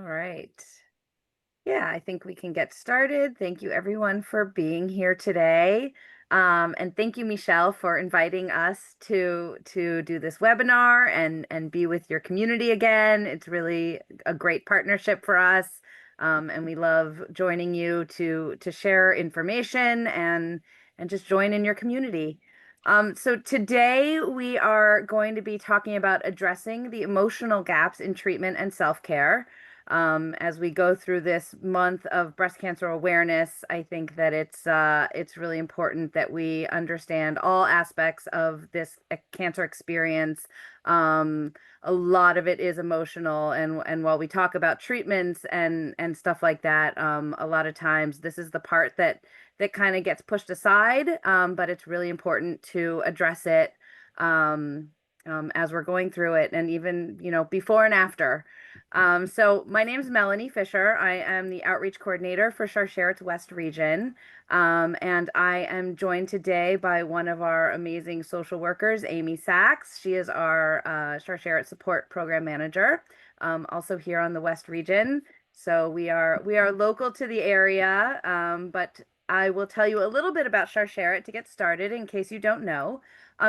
right. Yeah, I think we can get started. Thank you everyone for being here today. And thank you, Michelle, for inviting us to do this webinar and be with your community again. It's really a great partnership for us. And we love joining you to share information and just join in your community. So today we are going to be talking about addressing the emotional gaps in treatment and self-care. As we go through this month of breast cancer awareness, I think that it's really important that we understand all aspects of this cancer experience. Um, a lot of it is emotional, and while we talk about treatments and stuff like that, a lot of times this is the part that kind of gets pushed aside, but it's really important to address it as we're going through it, and even before and after. So my name is Melanie Fisher. I am the outreach coordinator for Sharsheret's West region. And I am joined today by one of our amazing social workers, Aimee Sachs. She is our Sharsheret support program manager, also here on the West region. So we are local to the area, but I will tell you a little bit about Sharsheret to get started in case you don't know.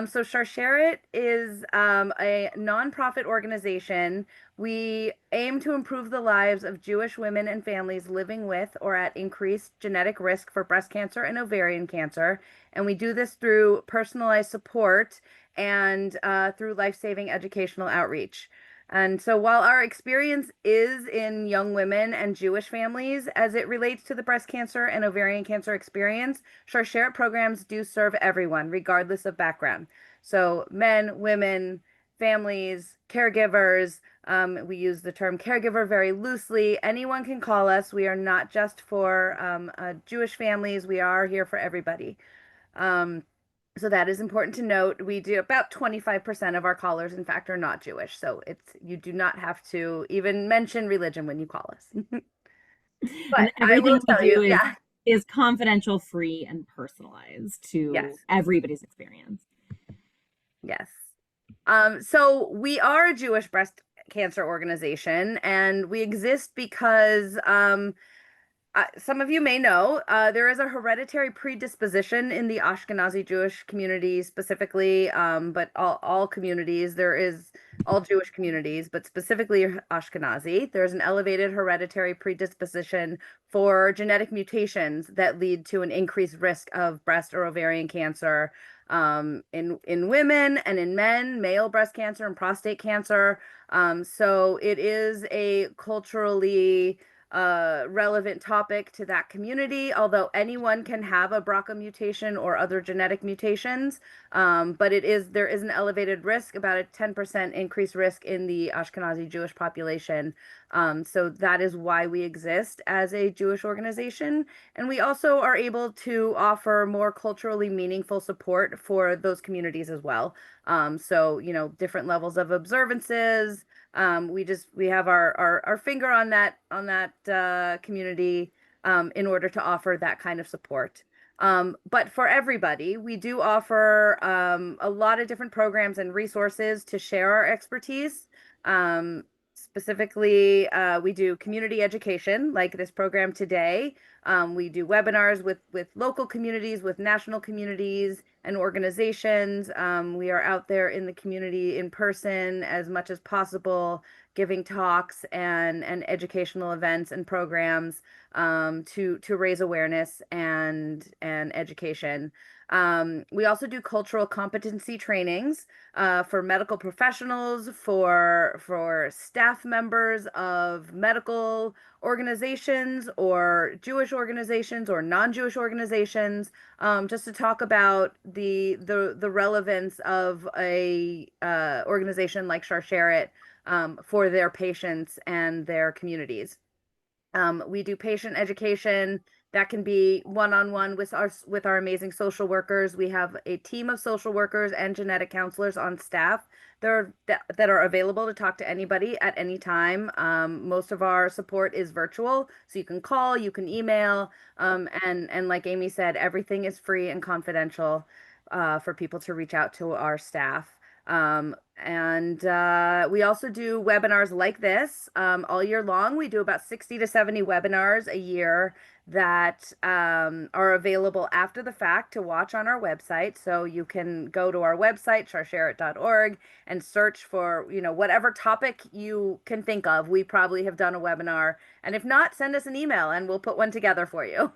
So Sharsheret is a nonprofit organization. We aim to improve the lives of Jewish women and families living with or at increased genetic risk for breast cancer and ovarian cancer. And we do this through personalized support and through life-saving educational outreach. And so while our experience is in young women and Jewish families as it relates to the breast cancer and ovarian cancer experience, Sharsheret programs do serve everyone, regardless of background. So men, women, families, caregivers. We use the term caregiver very loosely. Anyone can call us. We are not just for Jewish families. We are here for everybody. Um, so that is important to note. We do about 25% of our callers, in fact, are not Jewish. So you do not have to even mention religion when you call us. But And I will everything we tell you, do is yeah, is confidential, free, and personalized to yes, everybody's experience. yes. So we are a Jewish breast cancer organization, and we exist because some of you may know, there is a hereditary predisposition in the Ashkenazi Jewish community specifically, but all communities, there is all Jewish communities, but specifically Ashkenazi. There's an elevated hereditary predisposition for genetic mutations that lead to an increased risk of breast or ovarian cancer in women and in men, male breast cancer and prostate cancer. So it is a culturally relevant topic to that community, although anyone can have a BRCA mutation or other genetic mutations. But there is an elevated risk, about a 10% increased risk in the Ashkenazi Jewish population. So that is why we exist as a Jewish organization. And we also are able to offer more culturally meaningful support for those communities as well. So, different levels of observances. We have our finger on that community in order to offer that kind of support. But for everybody, we do offer a lot of different programs and resources to share our expertise. Specifically, we do community education, like this program today. We do webinars with local communities, with national communities and organizations. We are out there in the community in person as much as possible, giving talks and educational events and programs to raise awareness and education. We also do cultural competency trainings for medical professionals, for staff members of medical organizations or Jewish organizations or non-Jewish organizations, just to talk about the relevance of a organization like Sharsheret for their patients and their communities. We do patient education that can be one-on-one with our amazing social workers. We have a team of social workers and genetic counselors on staff that are available to talk to anybody at any time. Most of our support is virtual, so you can call, you can email, and like Aimee said, everything is free and confidential for people to reach out to our staff. And we also do webinars like this all year long. We do about 60 to 70 webinars a year that are available after the fact to watch on our website. So you can go to our website, sharsheret.org, and search for, whatever topic you can think of. We probably have done a webinar. And if not, send us an email and we'll put one together for you.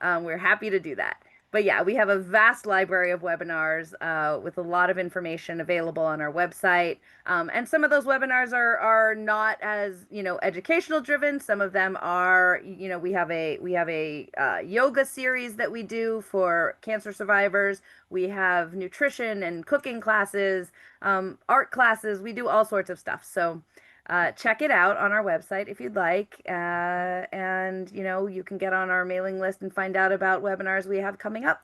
We're happy to do that. But yeah, we have a vast library of webinars with a lot of information available on our website. And some of those webinars are not as, educational driven. Some of them are, we have a yoga series that we do for cancer survivors. We have nutrition and cooking classes, art classes. We do all sorts of stuff. So check it out on our website if you'd like. And, you can get on our mailing list and find out about webinars we have coming up.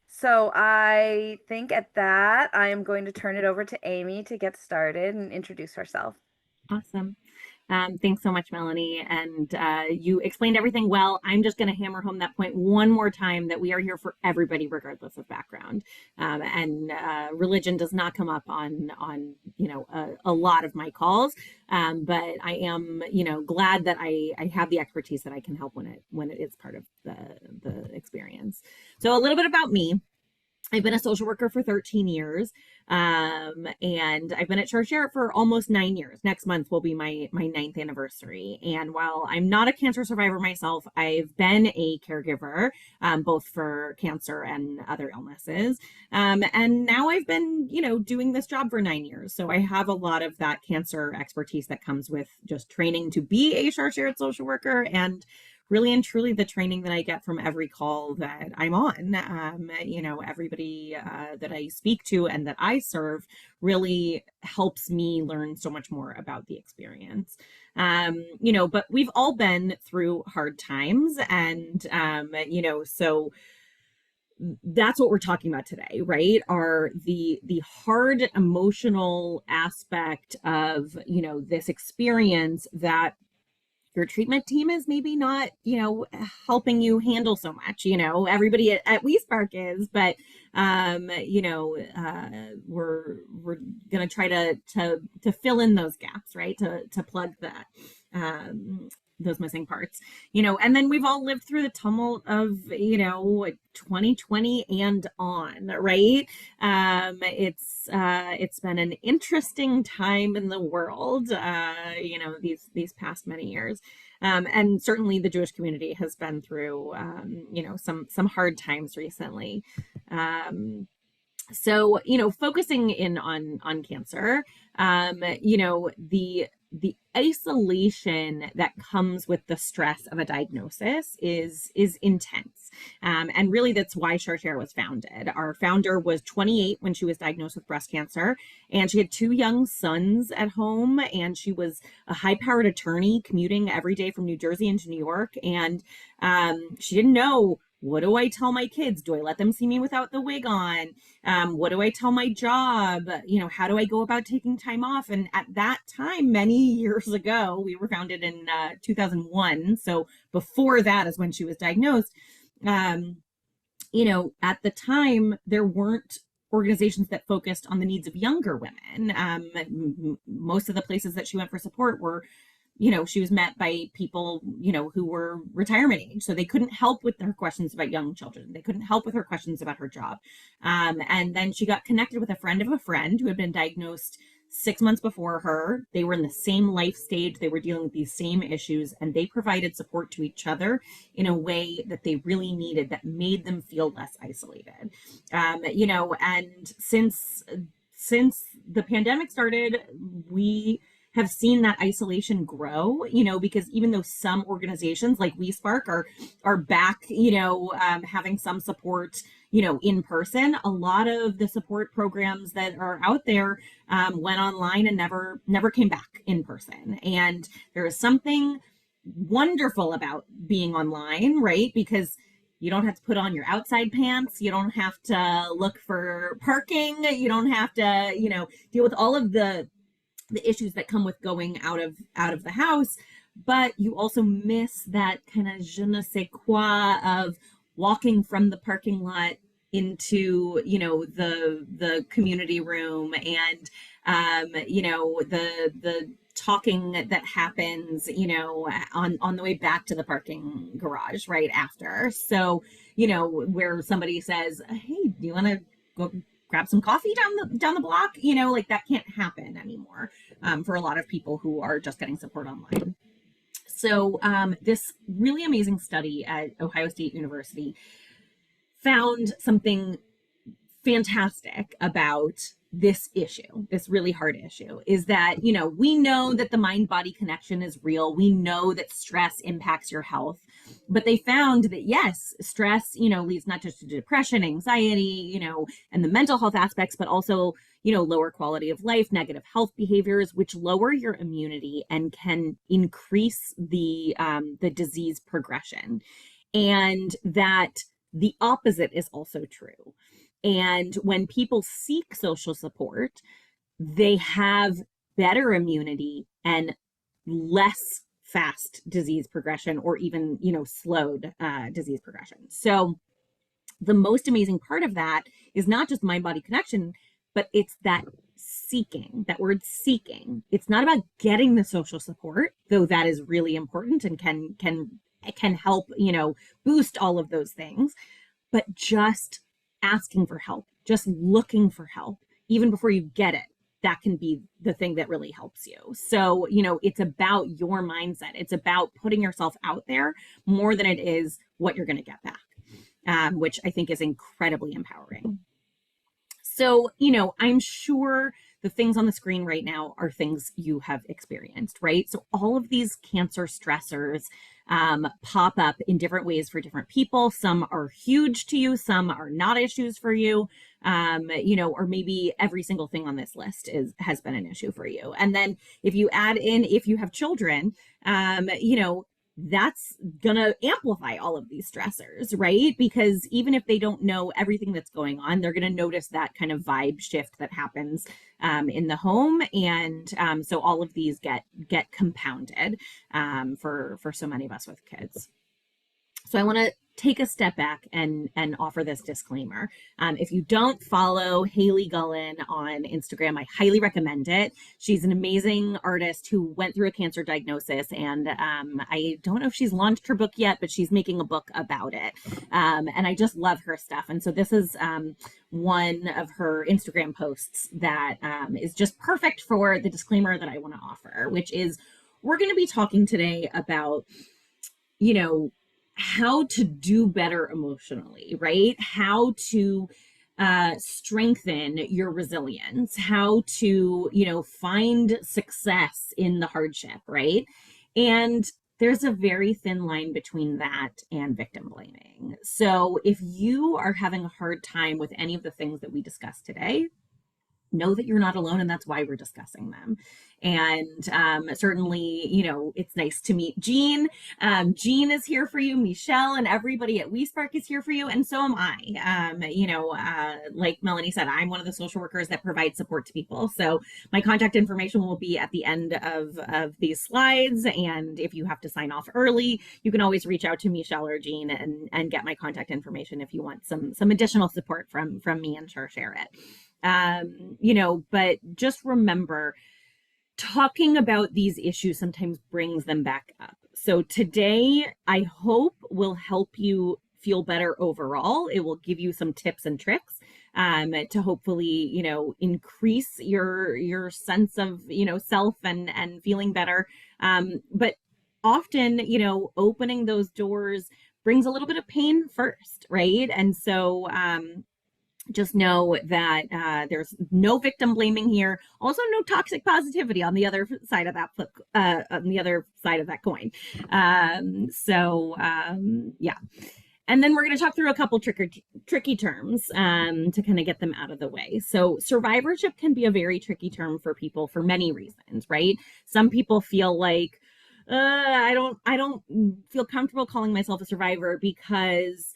So I think at that, I am going to turn it over to Aimee to get started and introduce herself. Awesome. Thanks so much, Melanie. And you explained everything well. I'm just going to hammer home that point one more time that we are here for everybody, regardless of background. And religion does not come up on a lot of my calls. But I am, glad that I have the expertise that I can help when it is part of the experience. So a little bit about me. I've been a social worker for 13 years, and I've been at Sharsheret for almost 9 years. Next month will be my ninth anniversary. And while I'm not a cancer survivor myself, I've been a caregiver, both for cancer and other illnesses. And now I've been, doing this job for 9 years. So I have a lot of that cancer expertise that comes with just training to be a Sharsheret social worker, and really and truly the training that I get from every call that I'm on. Everybody that I speak to and that I serve really helps me learn so much more about the experience. But we've all been through hard times, and, so that's what we're talking about today, right? Are the hard emotional aspect of, this experience that your treatment team is maybe not, helping you handle so much. Everybody at WeSpark is, but we're gonna try to fill in those gaps, right? To plug that. Those missing parts, and then we've all lived through the tumult of, 2020 and on, right? It's been an interesting time in the world, these past many years. And certainly the Jewish community has been through, some hard times recently. So, focusing in on cancer, the isolation that comes with the stress of a diagnosis is intense. And really that's why Sharsheret was founded. Our founder was 28 when she was diagnosed with breast cancer, and she had 2 young sons at home, and she was a high-powered attorney commuting every day from New Jersey into New York. And she didn't know, what do I tell my kids? Do I let them see me without the wig on? What do I tell my job? How do I go about taking time off? And at that time, many years ago, we were founded in 2001. So before that is when she was diagnosed. At the time, there weren't organizations that focused on the needs of younger women. Most of the places that she went for support were, she was met by people, who were retirement age. So they couldn't help with her questions about young children. They couldn't help with her questions about her job. And then she got connected with a friend of a friend who had been diagnosed 6 months before her. They were in the same life stage. They were dealing with these same issues, and they provided support to each other in a way that they really needed, that made them feel less isolated. And since the pandemic started, we have seen that isolation grow, because even though some organizations like WeSpark are back, having some support, in person, a lot of the support programs that are out there went online and never came back in person. And there is something wonderful about being online, right? Because you don't have to put on your outside pants. You don't have to look for parking. You don't have to, deal with all of the issues that come with going out of the house, but you also miss that kind of je ne sais quoi of walking from the parking lot into, the community room, and the talking that happens, on the way back to the parking garage right after. So, where somebody says, "Hey, do you want to go grab some coffee down the block?" Like that can't happen anymore, for a lot of people who are just getting support online. So, this really amazing study at Ohio State University found something fantastic about this issue, this really hard issue, is that, we know that the mind body connection is real. We know that stress impacts your health. But they found that, yes, stress, leads not just to depression, anxiety, and the mental health aspects, but also, lower quality of life, negative health behaviors, which lower your immunity and can increase the disease progression. And that the opposite is also true. And when people seek social support, they have better immunity and less fast disease progression, or even, slowed disease progression. So the most amazing part of that is not just mind body connection, but it's that seeking, that word seeking. It's not about getting the social support, though that is really important and can help, boost all of those things, but just asking for help, just looking for help, even before you get it. That can be the thing that really helps you. So, it's about your mindset. It's about putting yourself out there more than it is what you're going to get back, which I think is incredibly empowering. So, I'm sure the things on the screen right now are things you have experienced, right? So all of these cancer stressors pop up in different ways for different people. Some are huge to you, some are not issues for you, or maybe every single thing on this list has been an issue for you. And then if you add in, if you have children, that's gonna amplify all of these stressors, right? Because even if they don't know everything that's going on, they're gonna notice that kind of vibe shift that happens in the home, and so all of these get compounded for so many of us with kids. So I want to take a step back and offer this disclaimer. If you don't follow Haley Gullen on Instagram, I highly recommend it. She's an amazing artist who went through a cancer diagnosis, and I don't know if she's launched her book yet, but she's making a book about it. And I just love her stuff. And so this is one of her Instagram posts that is just perfect for the disclaimer that I want to offer, which is we're going to be talking today about, how to do better emotionally, right? How to strengthen your resilience, how to, find success in the hardship, right? And there's a very thin line between that and victim blaming. So if you are having a hard time with any of the things that we discussed today, know that you're not alone, and that's why we're discussing them. And certainly, it's nice to meet Jean. Jean is here for you. Michelle and everybody at WeSpark is here for you, and so am I. Like Melanie said, I'm one of the social workers that provide support to people. So my contact information will be at the end of these slides, and if you have to sign off early, you can always reach out to Michelle or Jean and get my contact information if you want some additional support from me and Sharsheret. But just remember, talking about these issues sometimes brings them back up. So today, I hope will help you feel better overall. It will give you some tips and tricks to hopefully, increase your sense of, self and feeling better. But often, opening those doors brings a little bit of pain first, right? And so, just know that there's no victim blaming here. Also, no toxic positivity on the other side of that coin. Yeah. And then we're going to talk through a couple tricky terms to kind of get them out of the way. So survivorship can be a very tricky term for people for many reasons, right? Some people feel like, I don't feel comfortable calling myself a survivor because,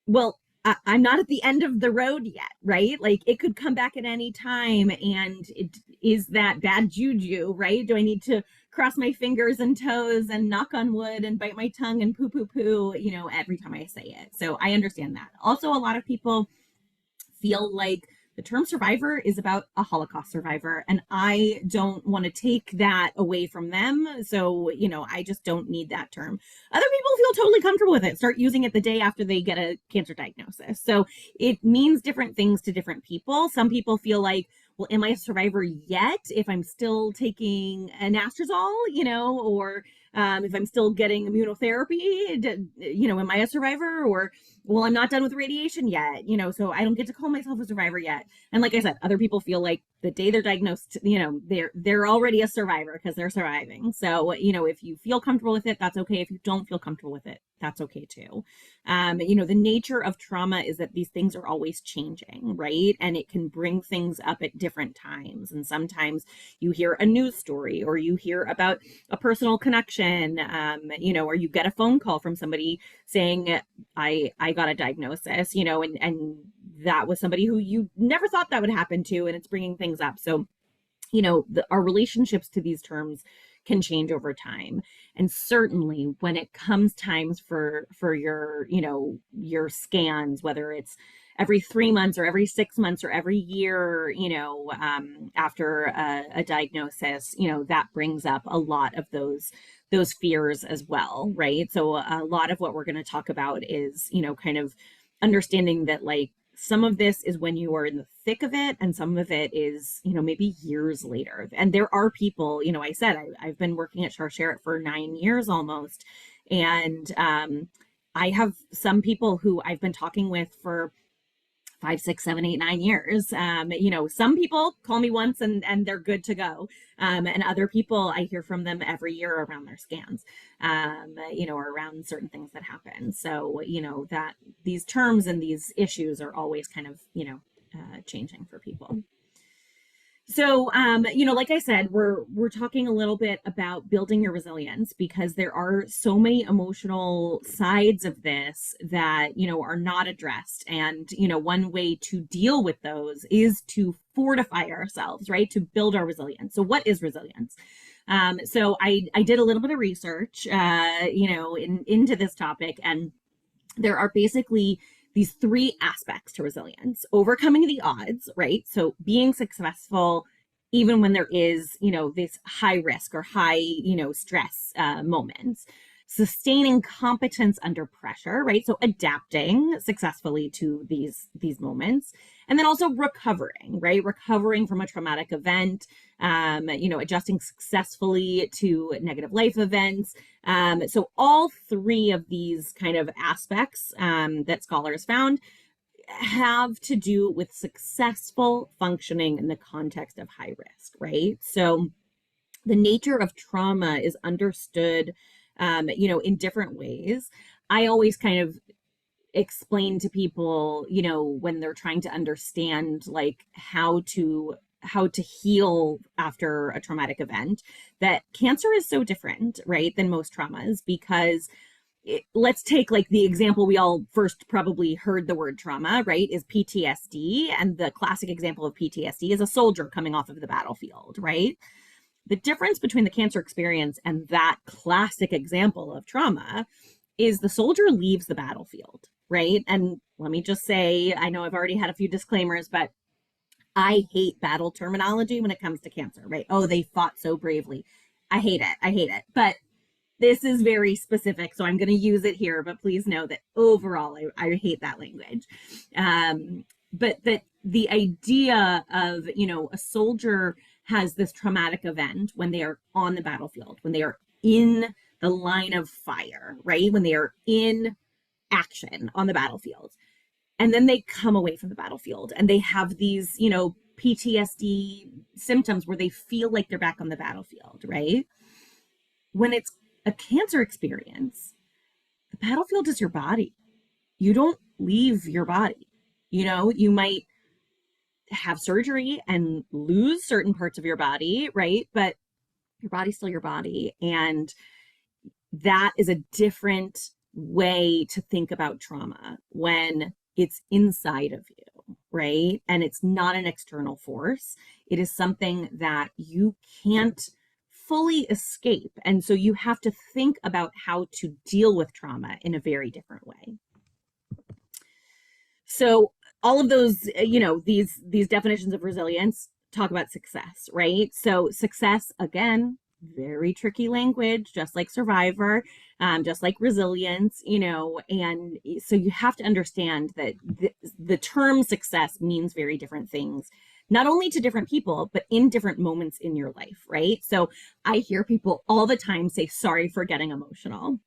well, I'm not at the end of the road yet, right? Like it could come back at any time. And is that bad juju, right? Do I need to cross my fingers and toes and knock on wood and bite my tongue and poo, every time I say it? So I understand that. Also, a lot of people feel like the term survivor is about a Holocaust survivor, and I don't want to take that away from them. So, I just don't need that term. Other people feel totally comfortable with it, start using it the day after they get a cancer diagnosis. So it means different things to different people. Some people feel like, well, am I a survivor yet if I'm still taking an anastrozole, or if I'm still getting immunotherapy, am I a survivor? Or, well, I'm not done with radiation yet, so I don't get to call myself a survivor yet. And like I said, other people feel like the day they're diagnosed, they're already a survivor because they're surviving. So, if you feel comfortable with it, that's okay. If you don't feel comfortable with it, that's okay too. The nature of trauma is that these things are always changing, right? And it can bring things up at different times. And sometimes you hear a news story, or you hear about a personal connection, or you get a phone call from somebody saying, I got a diagnosis, and that was somebody who you never thought that would happen to, and it's bringing things up. So, our relationships to these terms can change over time. And certainly when it comes times for your, your scans, whether it's every 3 months or every 6 months or every year, after a diagnosis, that brings up a lot of those fears as well, right? So a lot of what we're going to talk about is, kind of understanding that, like, some of this is when you are in the thick of it, and some of it is, maybe years later. And there are people, I said, I've been working at Sharsheret for 9 years almost. And I have some people who I've been talking with for 5, 6, 7, 8, 9 years. Some people call me once and they're good to go. And other people, I hear from them every year around their scans, or around certain things that happen. So, that these terms and these issues are always kind of, changing for people. So, like I said, we're talking a little bit about building your resilience, because there are so many emotional sides of this that, are not addressed. And, one way to deal with those is to fortify ourselves, right? To build our resilience. So what is resilience? So I did a little bit of research, into this topic, and there are basically these 3 aspects to resilience: overcoming the odds, right? So being successful even when there is, this high risk or high, stress moments; sustaining competence under pressure, right? So adapting successfully to these moments; and then also recovering, right? Recovering from a traumatic event, adjusting successfully to negative life events. So all 3 of these kind of aspects that scholars found have to do with successful functioning in the context of high risk, right? So the nature of trauma is understood, in different ways. I always kind of explain to people, when they're trying to understand, like, how to heal after a traumatic event, that cancer is so different, right, than most traumas, because let's take, like, the example we all first probably heard the word trauma, right, is PTSD. And the classic example of PTSD is a soldier coming off of the battlefield, right? The difference between the cancer experience and that classic example of trauma is the soldier leaves the battlefield, right? And let me just say, I know I've already had a few disclaimers, but I hate battle terminology when it comes to cancer, right? Oh, they fought so bravely. I hate it. I hate it. But this is very specific, so I'm going to use it here, but please know that overall, I hate that language. But that the idea of, a soldier has this traumatic event when they are on the battlefield, when they are in the line of fire, right? When they are in action on the battlefield. And then they come away from the battlefield and they have these, PTSD symptoms where they feel like they're back on the battlefield, right? When it's a cancer experience, the battlefield is your body. You don't leave your body. You might have surgery and lose certain parts of your body, right? But your body's still your body. And that is a different way to think about trauma when it's inside of you, right? And it's not an external force. It is something that you can't fully escape. And so you have to think about how to deal with trauma in a very different way. So all of those, these definitions of resilience talk about success, right? So success, again, very tricky language, just like survivor, just like resilience, and so you have to understand that the term success means very different things, not only to different people, but in different moments in your life, right? So I hear people all the time say, sorry for getting emotional.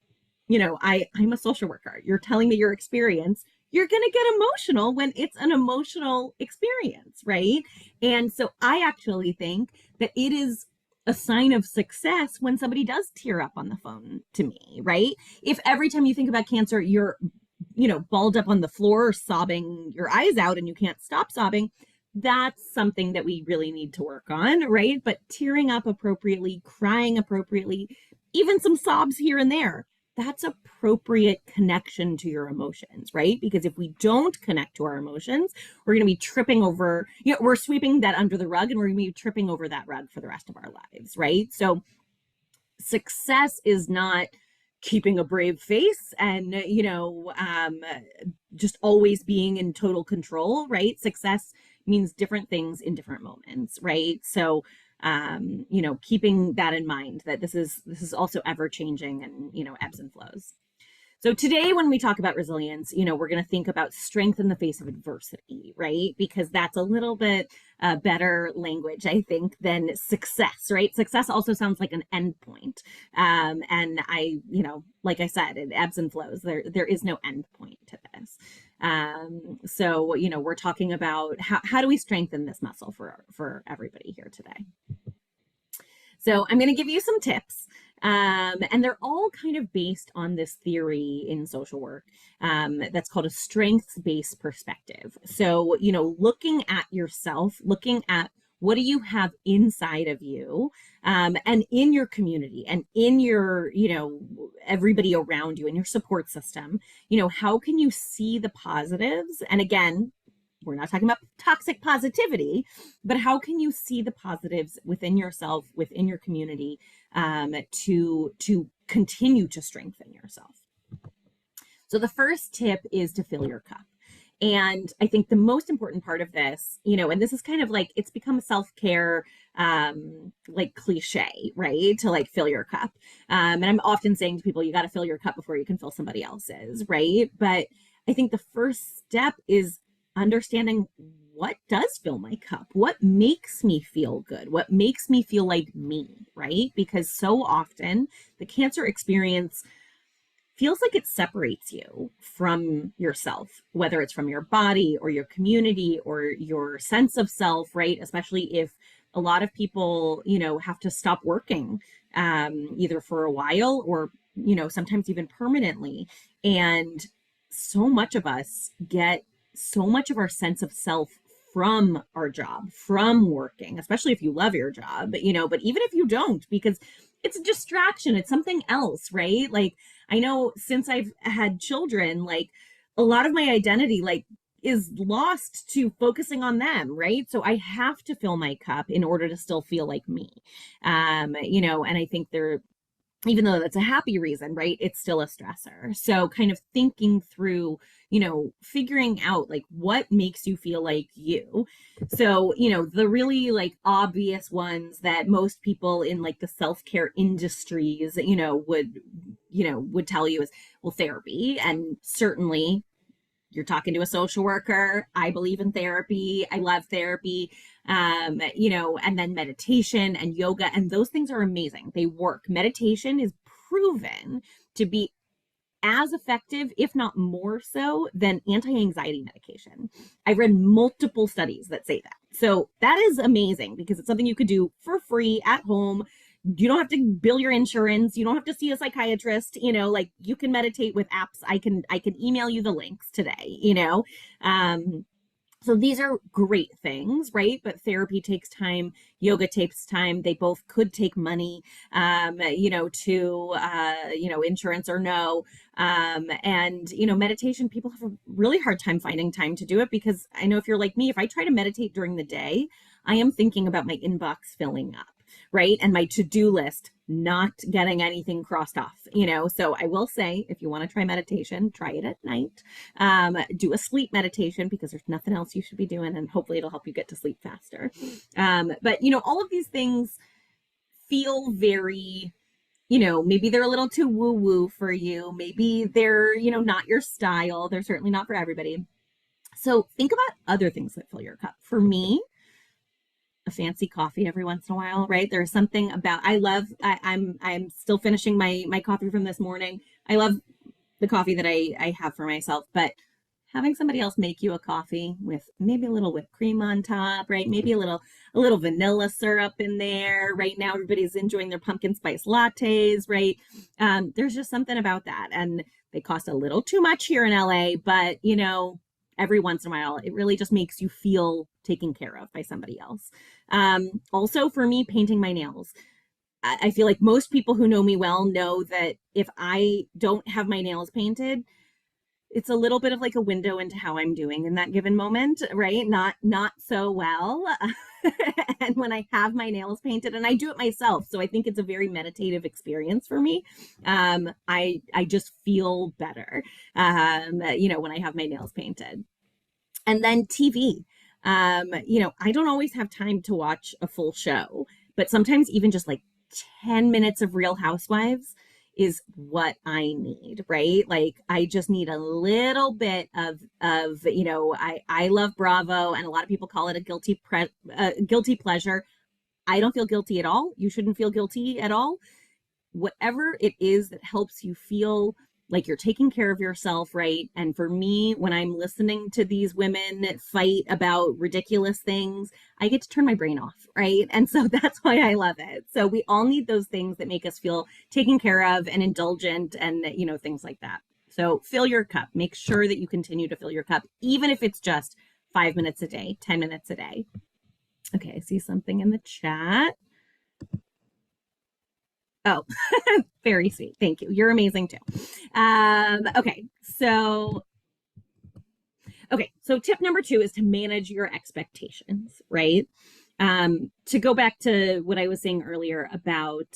I'm a social worker. You're telling me your experience. You're going to get emotional when it's an emotional experience, right? And so I actually think that it is a sign of success when somebody does tear up on the phone to me, right? If every time you think about cancer, you're, balled up on the floor, sobbing your eyes out and you can't stop sobbing, that's something that we really need to work on, right? But tearing up appropriately, crying appropriately, even some sobs here and there, that's appropriate connection to your emotions, right? Because if we don't connect to our emotions, we're going to be tripping over, we're sweeping that under the rug and we're going to be tripping over that rug for the rest of our lives, right? So success is not keeping a brave face and, just always being in total control, right? Success means different things in different moments, right? So keeping that in mind, that this is also ever changing and, ebbs and flows. So today, when we talk about resilience, we're going to think about strength in the face of adversity, right? Because that's a little bit better language, I think, than success, right? Success also sounds like an endpoint. And like I said, it ebbs and flows. There is no endpoint to this. So, we're talking about how do we strengthen this muscle for everybody here today. So I'm going to give you some tips. And they're all kind of based on this theory in social work that's called a strengths-based perspective. So, looking at yourself, looking at what do you have inside of you and in your community and in your, everybody around you and your support system, how can you see the positives? And again, we're not talking about toxic positivity, but how can you see the positives within yourself, within your community, to continue to strengthen yourself? So the first tip is to fill your cup. And I think the most important part of this, and this is kind of like, it's become a self-care, like cliche, right? To like fill your cup. And I'm often saying to people, you got to fill your cup before you can fill somebody else's, right? But I think the first step is understanding what does fill my cup, what makes me feel good, what makes me feel like me, right? Because so often the cancer experience feels like it separates you from yourself, whether it's from your body or your community or your sense of self, right? Especially if a lot of people, have to stop working either for a while or, sometimes even permanently. And so much of us get so much of our sense of self from our job, from working, especially if you love your job, but even if you don't, because it's a distraction, it's something else, right? Like, I know since I've had children, like a lot of my identity, like, is lost to focusing on them, right? So I have to fill my cup in order to still feel like me. And I think even though that's a happy reason, right? It's still a stressor. So kind of thinking through, figuring out like what makes you feel like you. So, the really like obvious ones that most people in like the self-care industries, would tell you is, well, therapy. And certainly you're talking to a social worker. I believe in therapy. I love therapy. And then meditation and yoga, and those things are amazing. They work. Meditation is proven to be as effective, if not more so, than anti-anxiety medication. I've read multiple studies that say that. So that is amazing because it's something you could do for free at home. You don't have to bill your insurance. You don't have to see a psychiatrist, like you can meditate with apps. I can email you the links today, so these are great things, right? But therapy takes time, yoga takes time. They both could take money, insurance or no. And meditation, people have a really hard time finding time to do it because I know if you're like me, if I try to meditate during the day, I am thinking about my inbox filling up. right? And my to-do list, not getting anything crossed off, So I will say, if you want to try meditation, try it at night. Do a sleep meditation because there's nothing else you should be doing, and hopefully it'll help you get to sleep faster. But all of these things feel very, maybe they're a little too woo-woo for you. Maybe they're, not your style. They're certainly not for everybody. So think about other things that fill your cup. For me, a fancy coffee every once in a while, right? There's something about I'm still finishing my coffee from this morning. I love the coffee that I have for myself, but having somebody else make you a coffee with maybe a little whipped cream on top, right? Maybe a little vanilla syrup in there. Right now, everybody's enjoying their pumpkin spice lattes, right? There's just something about that, and they cost a little too much here in LA, but every once in a while, it really just makes you feel taken care of by somebody else. Also, for me, painting my nails. I feel like most people who know me well know that if I don't have my nails painted, it's a little bit of like a window into how I'm doing in that given moment, right? Not so well. And when I have my nails painted, and I do it myself, so I think it's a very meditative experience for me. I just feel better, when I have my nails painted. And then TV. I don't always have time to watch a full show, but sometimes even just like 10 minutes of Real Housewives is what I need, right? Like I just need a little bit of I love Bravo, and a lot of people call it a guilty pleasure. I don't feel guilty at all. You shouldn't feel guilty at all. Whatever it is that helps you feel like you're taking care of yourself, right? And for me, when I'm listening to these women fight about ridiculous things, I get to turn my brain off, right? And so that's why I love it. So we all need those things that make us feel taken care of and indulgent and, things like that. So fill your cup. Make sure that you continue to fill your cup, even if it's just 5 minutes a day, 10 minutes a day. Okay, I see something in the chat. Oh, very sweet. Thank you. You're amazing too. Okay. So tip number 2 is to manage your expectations, right? To go back to what I was saying earlier about,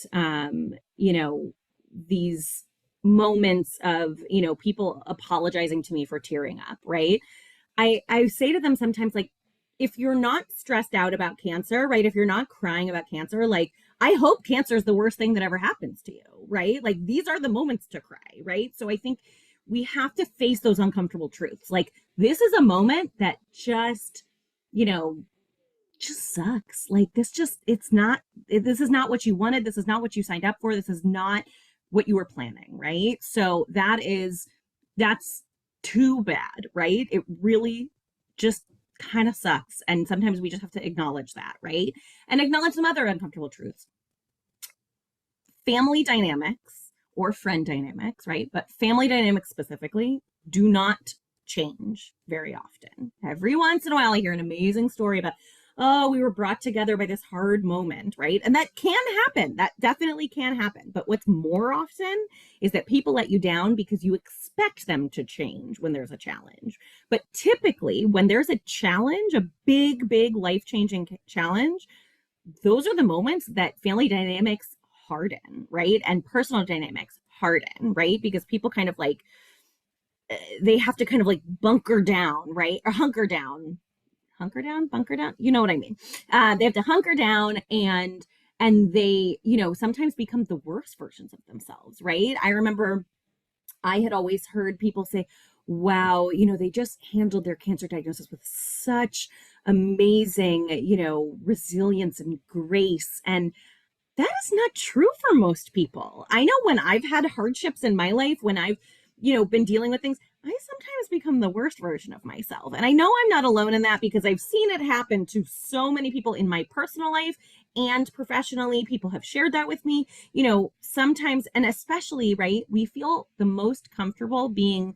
these moments of, people apologizing to me for tearing up, right? I say to them sometimes, like, if you're not stressed out about cancer, right? If you're not crying about cancer, like, I hope cancer is the worst thing that ever happens to you, right? Like, these are the moments to cry, right? So I think we have to face those uncomfortable truths. Like, this is a moment that just sucks. Like, this is not what you wanted. This is not what you signed up for. This is not what you were planning, right? So that's too bad, right? It really just kind of sucks. And sometimes we just have to acknowledge that, right? And acknowledge some other uncomfortable truths. Family dynamics or friend dynamics, right? But family dynamics specifically do not change very often. Every once in a while, I hear an amazing story about, oh, we were brought together by this hard moment, right? And that can happen. That definitely can happen. But what's more often is that people let you down because you expect them to change when there's a challenge. But typically, when there's a challenge, a big, big life-changing challenge, those are the moments that family dynamics harden, right? And personal dynamics harden, right? Because people kind of like, they have to kind of like bunker down, right? Or bunker down, you know what I mean? They have to hunker down, and they, sometimes become the worst versions of themselves, right? I remember I had always heard people say, wow, they just handled their cancer diagnosis with such amazing, resilience and grace. And that is not true for most people. I know when I've had hardships in my life, when I've, been dealing with things, I sometimes become the worst version of myself. And I know I'm not alone in that because I've seen it happen to so many people in my personal life and professionally. People have shared that with me, sometimes, and especially, right, we feel the most comfortable being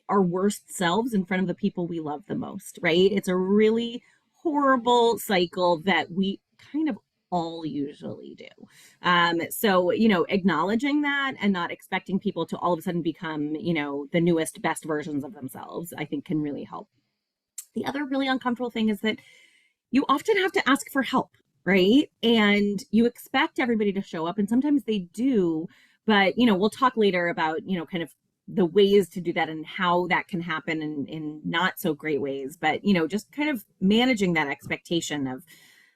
our worst selves in front of the people we love the most, right? It's a really horrible cycle that we kind of all usually do. So, acknowledging that and not expecting people to all of a sudden become, the newest, best versions of themselves, I think can really help. The other really uncomfortable thing is that you often have to ask for help, right? And you expect everybody to show up, and sometimes they do, but we'll talk later about, kind of the ways to do that and how that can happen in not so great ways. But, just kind of managing that expectation of,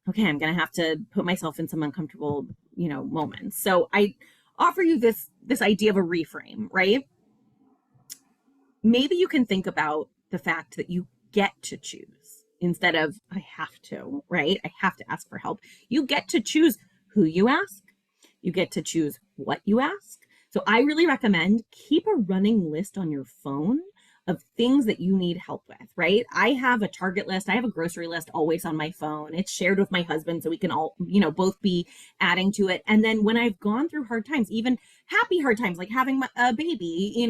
okay, I'm going to have to put myself in some uncomfortable, moments. So I offer you this idea of a reframe, right? Maybe you can think about the fact that you get to choose instead of I have to, right? I have to ask for help. You get to choose who you ask. You get to choose what you ask. So I really recommend keep a running list on your phone of things that you need help with, right? I have a Target list. I have a grocery list always on my phone. It's shared with my husband so we can all, both be adding to it. And then when I've gone through hard times, even happy hard times, like having a baby,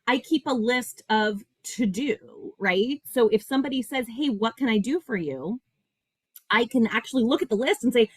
I keep a list of to do, right? So if somebody says, hey, what can I do for you? I can actually look at the list and say,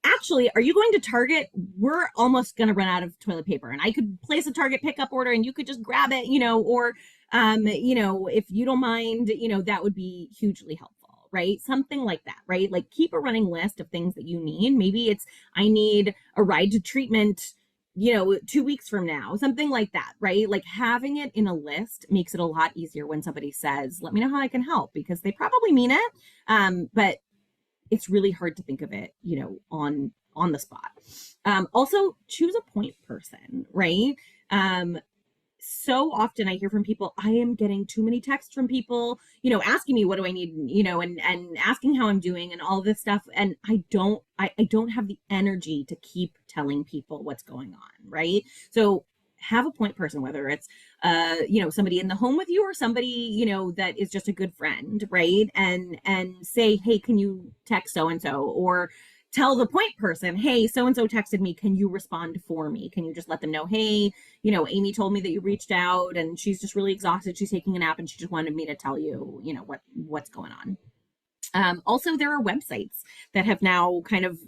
actually, are you going to Target? We're almost going to run out of toilet paper. And I could place a Target pickup order and you could just grab it, or, if you don't mind, that would be hugely helpful, right? Something like that, right? Like keep a running list of things that you need. Maybe it's, I need a ride to treatment 2 weeks from now, something like that, right? Like having it in a list makes it a lot easier when somebody says, let me know how I can help, because they probably mean it. But it's really hard to think of it, on the spot. Also, choose a point person, right? So often I hear from people, I am getting too many texts from people, asking me what do I need, and asking how I'm doing and all this stuff. And I don't have the energy to keep telling people what's going on, right? So have a point person, whether it's somebody in the home with you or somebody, that is just a good friend, right? And say, hey, can you text so and so, or tell the point person, hey, so and so texted me, can you respond for me? Can you just let them know, hey, Aimee told me that you reached out and she's just really exhausted, she's taking a nap, and she just wanted me to tell you, what's going on. Also, there are websites that have now kind of,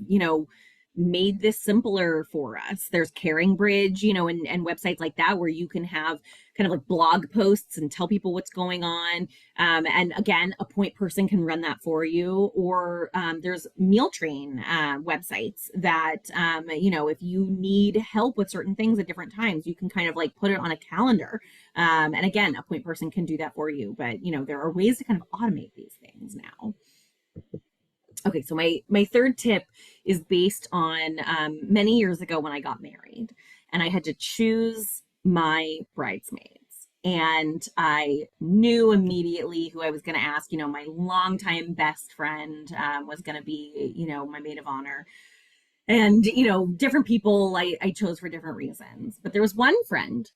made this simpler for us. There's Caring Bridge, and websites like that where you can have kind of like blog posts and tell people what's going on. And again, a point person can run that for you. Or there's meal train websites that, if you need help with certain things at different times, you can kind of like put it on a calendar. And again, a point person can do that for you. But, there are ways to kind of automate these things now. Okay, so my third tip is based on many years ago when I got married and I had to choose my bridesmaids. And I knew immediately who I was going to ask. My longtime best friend was going to be, my maid of honor. And, different people I chose for different reasons. But there was one friend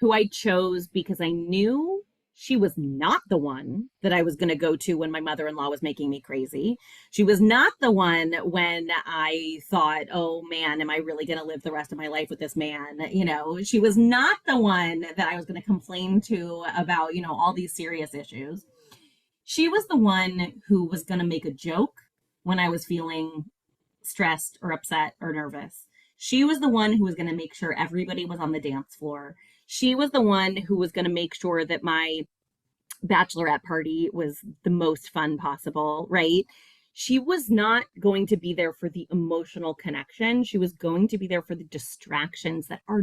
who I chose because I knew she was not the one that I was going to go to when my mother-in-law was making me crazy. She was not the one when I thought, oh man, am I really going to live the rest of my life with this man? She was not the one that I was going to complain to about, all these serious issues. She was the one who was going to make a joke when I was feeling stressed or upset or nervous. She was the one who was going to make sure everybody was on the dance floor. She was the one who was going to make sure that my bachelorette party was the most fun possible, right? She was not going to be there for the emotional connection. She was going to be there for the distractions that are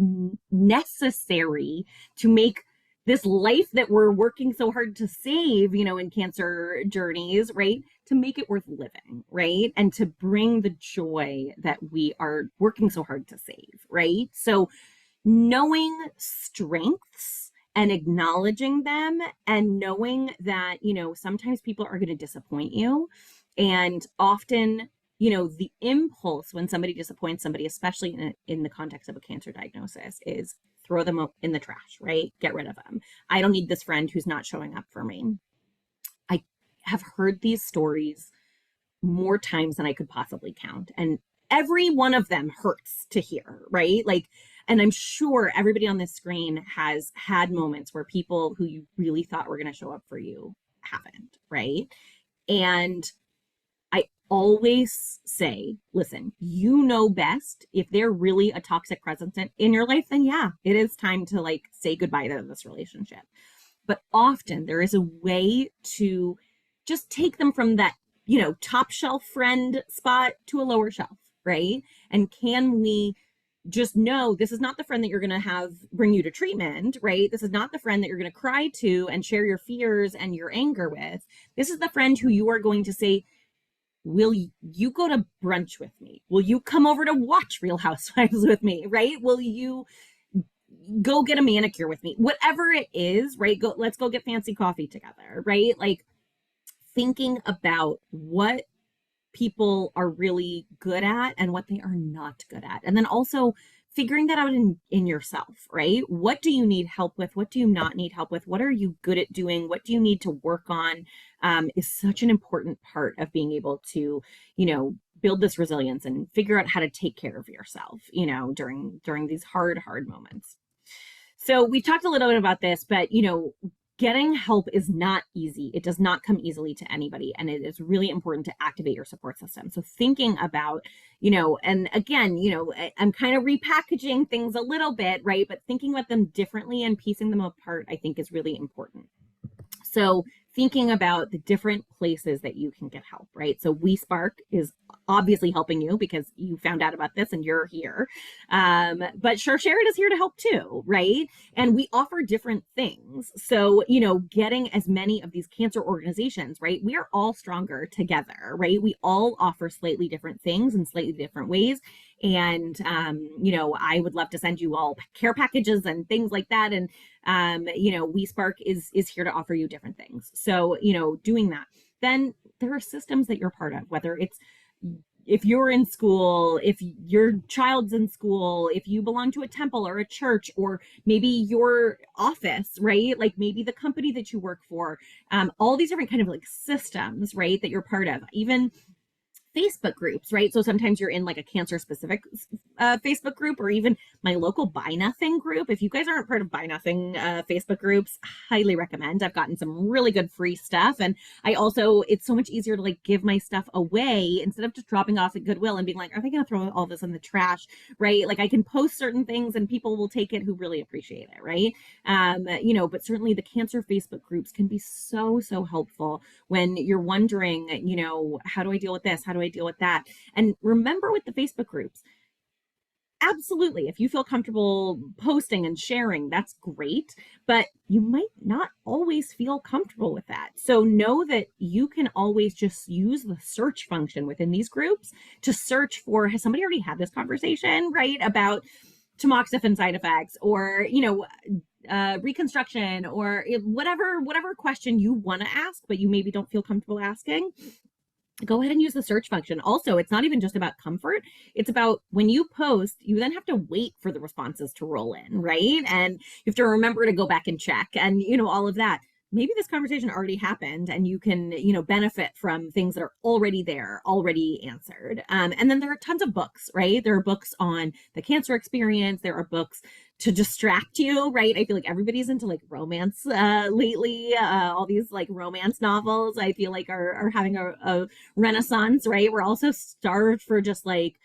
necessary to make this life that we're working so hard to save, in cancer journeys, right? To make it worth living, right? And to bring the joy that we are working so hard to save, right? So knowing strengths and acknowledging them, and knowing that, sometimes people are going to disappoint you. And often, the impulse when somebody disappoints somebody, especially in the context of a cancer diagnosis, is throw them in the trash, right? Get rid of them. I don't need this friend who's not showing up for me. I have heard these stories more times than I could possibly count. And every one of them hurts to hear, right? Like, and I'm sure everybody on this screen has had moments where people who you really thought were going to show up for you haven't, right? And I always say, listen, you know best. If they're really a toxic presence in your life, then yeah, it is time to like say goodbye to this relationship. But often there is a way to just take them from that top shelf friend spot to a lower shelf, right? And can we just know this is not the friend that you're going to have bring you to treatment, right? This is not the friend that you're going to cry to and share your fears and your anger with. This is the friend who you are going to say, will you go to brunch with me? Will you come over to watch Real Housewives with me, right? Will you go get a manicure with me? Whatever it is, right? Let's go get fancy coffee together, right? Like thinking about what people are really good at and what they are not good at. And then also figuring that out in yourself, right? What do you need help with? What do you not need help with? What are you good at doing? What do you need to work on? Is such an important part of being able to, build this resilience and figure out how to take care of yourself, during these hard moments. So we talked a little bit about this, but getting help is not easy. It does not come easily to anybody. And it is really important to activate your support system. So thinking about, and again, I'm kind of repackaging things a little bit, right? But thinking about them differently and piecing them apart, I think is really important. So thinking about the different places that you can get help, right? So WeSpark is obviously helping you because you found out about this and you're here. But Sharsheret is here to help too, right? And we offer different things. So, getting as many of these cancer organizations, right? We are all stronger together, right? We all offer slightly different things in slightly different ways. And, I would love to send you all care packages and things like that. And, WeSpark is here to offer you different things. So, doing that. Then there are systems that you're part of, whether it's if you're in school, if your child's in school, if you belong to a temple or a church, or maybe your office, right? Like maybe the company that you work for, all these different kind of like systems, right? That you're part of, even Facebook groups, right? So sometimes you're in like a cancer specific Facebook group, or even my local Buy Nothing group. If you guys aren't part of Buy Nothing Facebook groups, highly recommend. I've gotten some really good free stuff. And it's so much easier to like give my stuff away instead of just dropping off at Goodwill and being like, are they going to throw all this in the trash, right? Like I can post certain things and people will take it who really appreciate it, right? But certainly the cancer Facebook groups can be so, so helpful when you're wondering, how do I deal with this? How do I deal with that? And remember with the Facebook groups, absolutely, if you feel comfortable posting and sharing, that's great, but you might not always feel comfortable with that. So know that you can always just use the search function within these groups to search for, has somebody already had this conversation, right? About tamoxifen side effects, or, reconstruction, or whatever question you want to ask, but you maybe don't feel comfortable asking. Go ahead and use the search function. Also, it's not even just about comfort. It's about when you post, you then have to wait for the responses to roll in, right? And you have to remember to go back and check and, all of that. Maybe this conversation already happened and you can, benefit from things that are already there, already answered. And then there are tons of books, right? There are books on the cancer experience. There are books to distract you, right? I feel like everybody's into like romance lately. All these like romance novels, I feel like are having a renaissance, right? We're also starved for just like,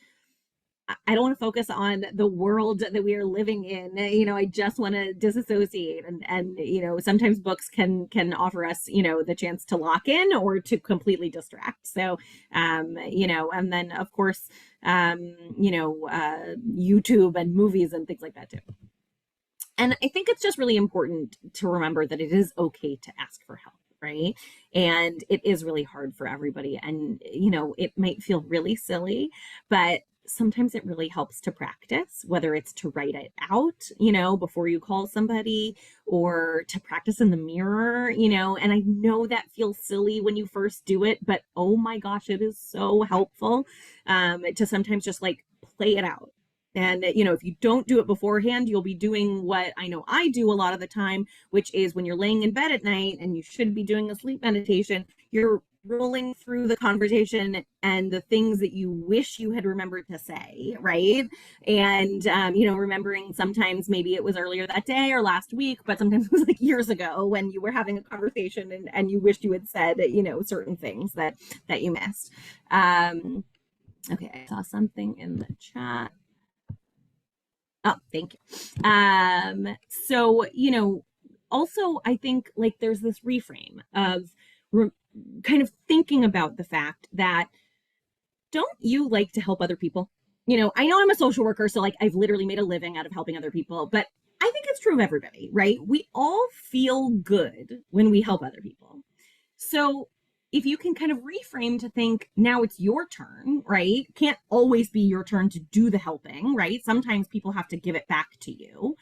I don't want to focus on the world that we are living in. I just want to disassociate, and sometimes books can offer us, the chance to lock in or to completely distract. So, and then of course, YouTube and movies and things like that too. And I think it's just really important to remember that it is okay to ask for help, right? And it is really hard for everybody. And, it might feel really silly, but sometimes it really helps to practice, whether it's to write it out, before you call somebody, or to practice in the mirror, and I know that feels silly when you first do it, but oh my gosh, it is so helpful to sometimes just like play it out. And, if you don't do it beforehand, you'll be doing what I know I do a lot of the time, which is when you're laying in bed at night and you should be doing a sleep meditation, you're rolling through the conversation and the things that you wish you had remembered to say, right? And, remembering sometimes maybe it was earlier that day or last week, but sometimes it was like years ago when you were having a conversation and you wished you had said, certain things that you missed. Okay, I saw something in the chat. Oh, thank you. So, also I think like there's this reframe of kind of thinking about the fact that, don't you like to help other people? I know I'm a social worker, so like I've literally made a living out of helping other people, but I think it's true of everybody, right? We all feel good when we help other people. So if you can kind of reframe to think now it's your turn, right? Can't always be your turn to do the helping, right? Sometimes people have to give it back to you.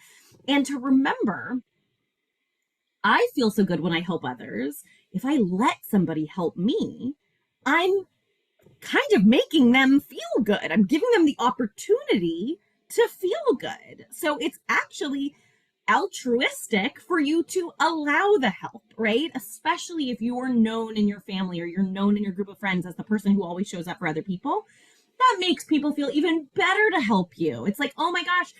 And to remember, I feel so good when I help others. If I let somebody help me, I'm kind of making them feel good. I'm giving them the opportunity to feel good. So it's actually altruistic for you to allow the help, right? Especially if you're known in your family or you're known in your group of friends as the person who always shows up for other people. That makes people feel even better to help you. It's like, oh my gosh,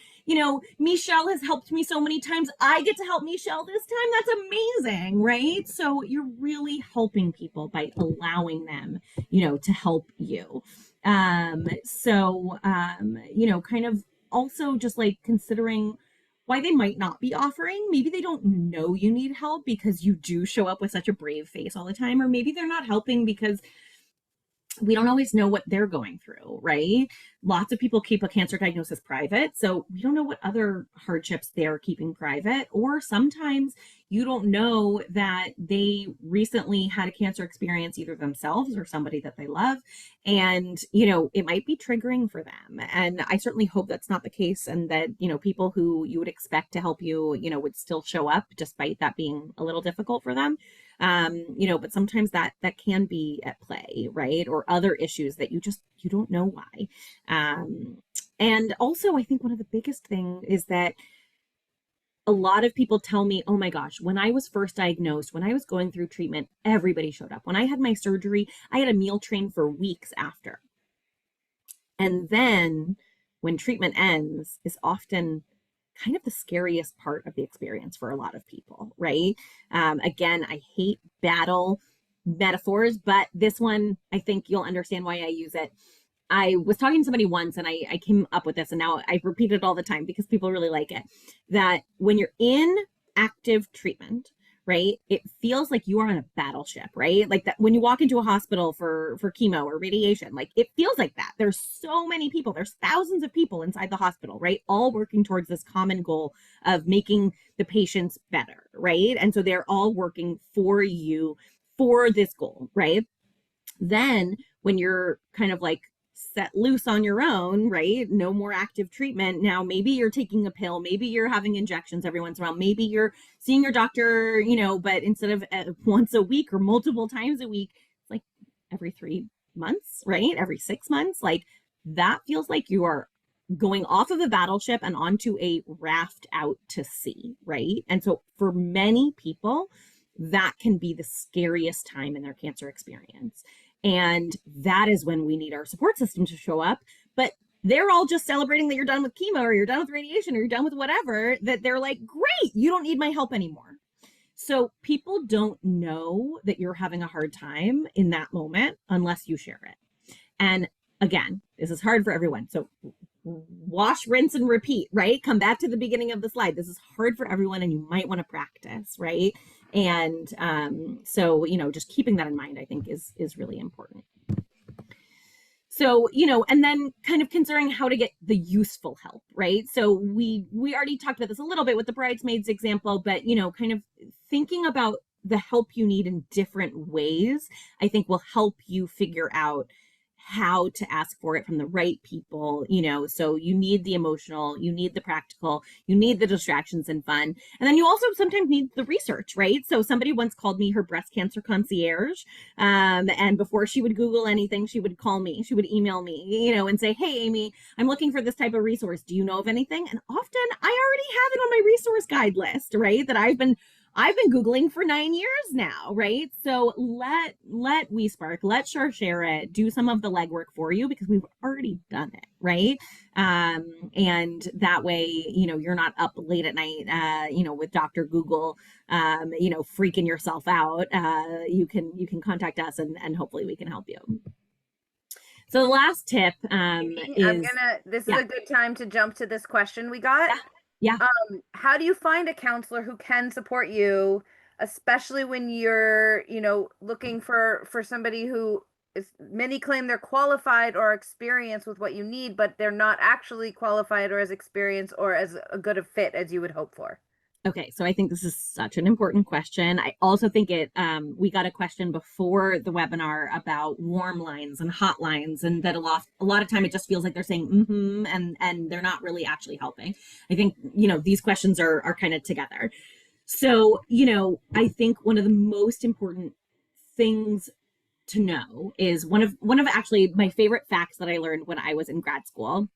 Michelle has helped me so many times. I get to help Michelle this time. That's amazing, right? So you're really helping people by allowing them, to help you. Kind of also just like considering why they might not be offering. Maybe they don't know you need help because you do show up with such a brave face all the time, or maybe they're not helping because we don't always know what they're going through, right? Lots of people keep a cancer diagnosis private, so we don't know what other hardships they're keeping private. Or sometimes you don't know that they recently had a cancer experience, either themselves or somebody that they love, and it might be triggering for them. And I certainly hope that's not the case, and that people who you would expect to help you would still show up despite that being a little difficult for them. But sometimes that can be at play, right? Or other issues that you don't know why. And also I think one of the biggest thing is that a lot of people tell me, oh my gosh, when I was first diagnosed, when I was going through treatment, everybody showed up. When I had my surgery, I had a meal train for weeks after. And then when treatment ends is often kind of the scariest part of the experience for a lot of people, right? Again, I hate battle metaphors, but this one, I think you'll understand why I use it. I was talking to somebody once and I came up with this, and now I repeat it all the time because people really like it, that when you're in active treatment, right, it feels like you are on a battleship, right? Like that when you walk into a hospital for chemo or radiation, like it feels like that. There's so many people, there's thousands of people inside the hospital, right, all working towards this common goal of making the patients better, right? And so they're all working for you for this goal, right? Then when you're kind of like set loose on your own, right? No more active treatment. Now, maybe you're taking a pill, maybe you're having injections every once in a while, maybe you're seeing your doctor, but instead of once a week or multiple times a week, it's like every 3 months, right? Every 6 months. Like that feels like you are going off of a battleship and onto a raft out to sea, right? And so for many people, that can be the scariest time in their cancer experience. And that is when we need our support system to show up. But they're all just celebrating that you're done with chemo or you're done with radiation or you're done with whatever, that they're like, great, you don't need my help anymore. So people don't know that you're having a hard time in that moment unless you share it. And again, this is hard for everyone. So wash, rinse, and repeat, right? Come back to the beginning of the slide. This is hard for everyone and you might want to practice, right? And so, just keeping that in mind, I think is really important. So, and then kind of considering how to get the useful help, right? So we already talked about this a little bit with the bridesmaids example, but, kind of thinking about the help you need in different ways, I think will help you figure out how to ask for it from the right people, so you need the emotional, you need the practical, you need the distractions and fun. And then you also sometimes need the research, right? So somebody once called me her breast cancer concierge. And before she would Google anything, she would call me, she would email me, and say, hey, Aimee, I'm looking for this type of resource. Do you know of anything? And often I already have it on my resource guide list, right? That I've been Googling for 9 years now, right? So let WeSpark, let Sharsheret do some of the legwork for you because we've already done it, right? And that way, you're not up late at night, with Dr. Google, freaking yourself out. You can contact us and hopefully we can help you. So the last tip is this is a good time to jump to this question we got. Yeah. How do you find a counselor who can support you especially when you're, looking for somebody who is, many claim they're qualified or experienced with what you need, but they're not actually qualified or as experienced or as a good a fit as you would hope for. Okay, so I think this is such an important question. I also think we got a question before the webinar about warm lines and hot lines, and that a lot of time it just feels like they're saying mm-hmm, and they're not really actually helping. I think, these questions are kind of together. So, I think one of the most important things to know is one of actually my favorite facts that I learned when I was in grad school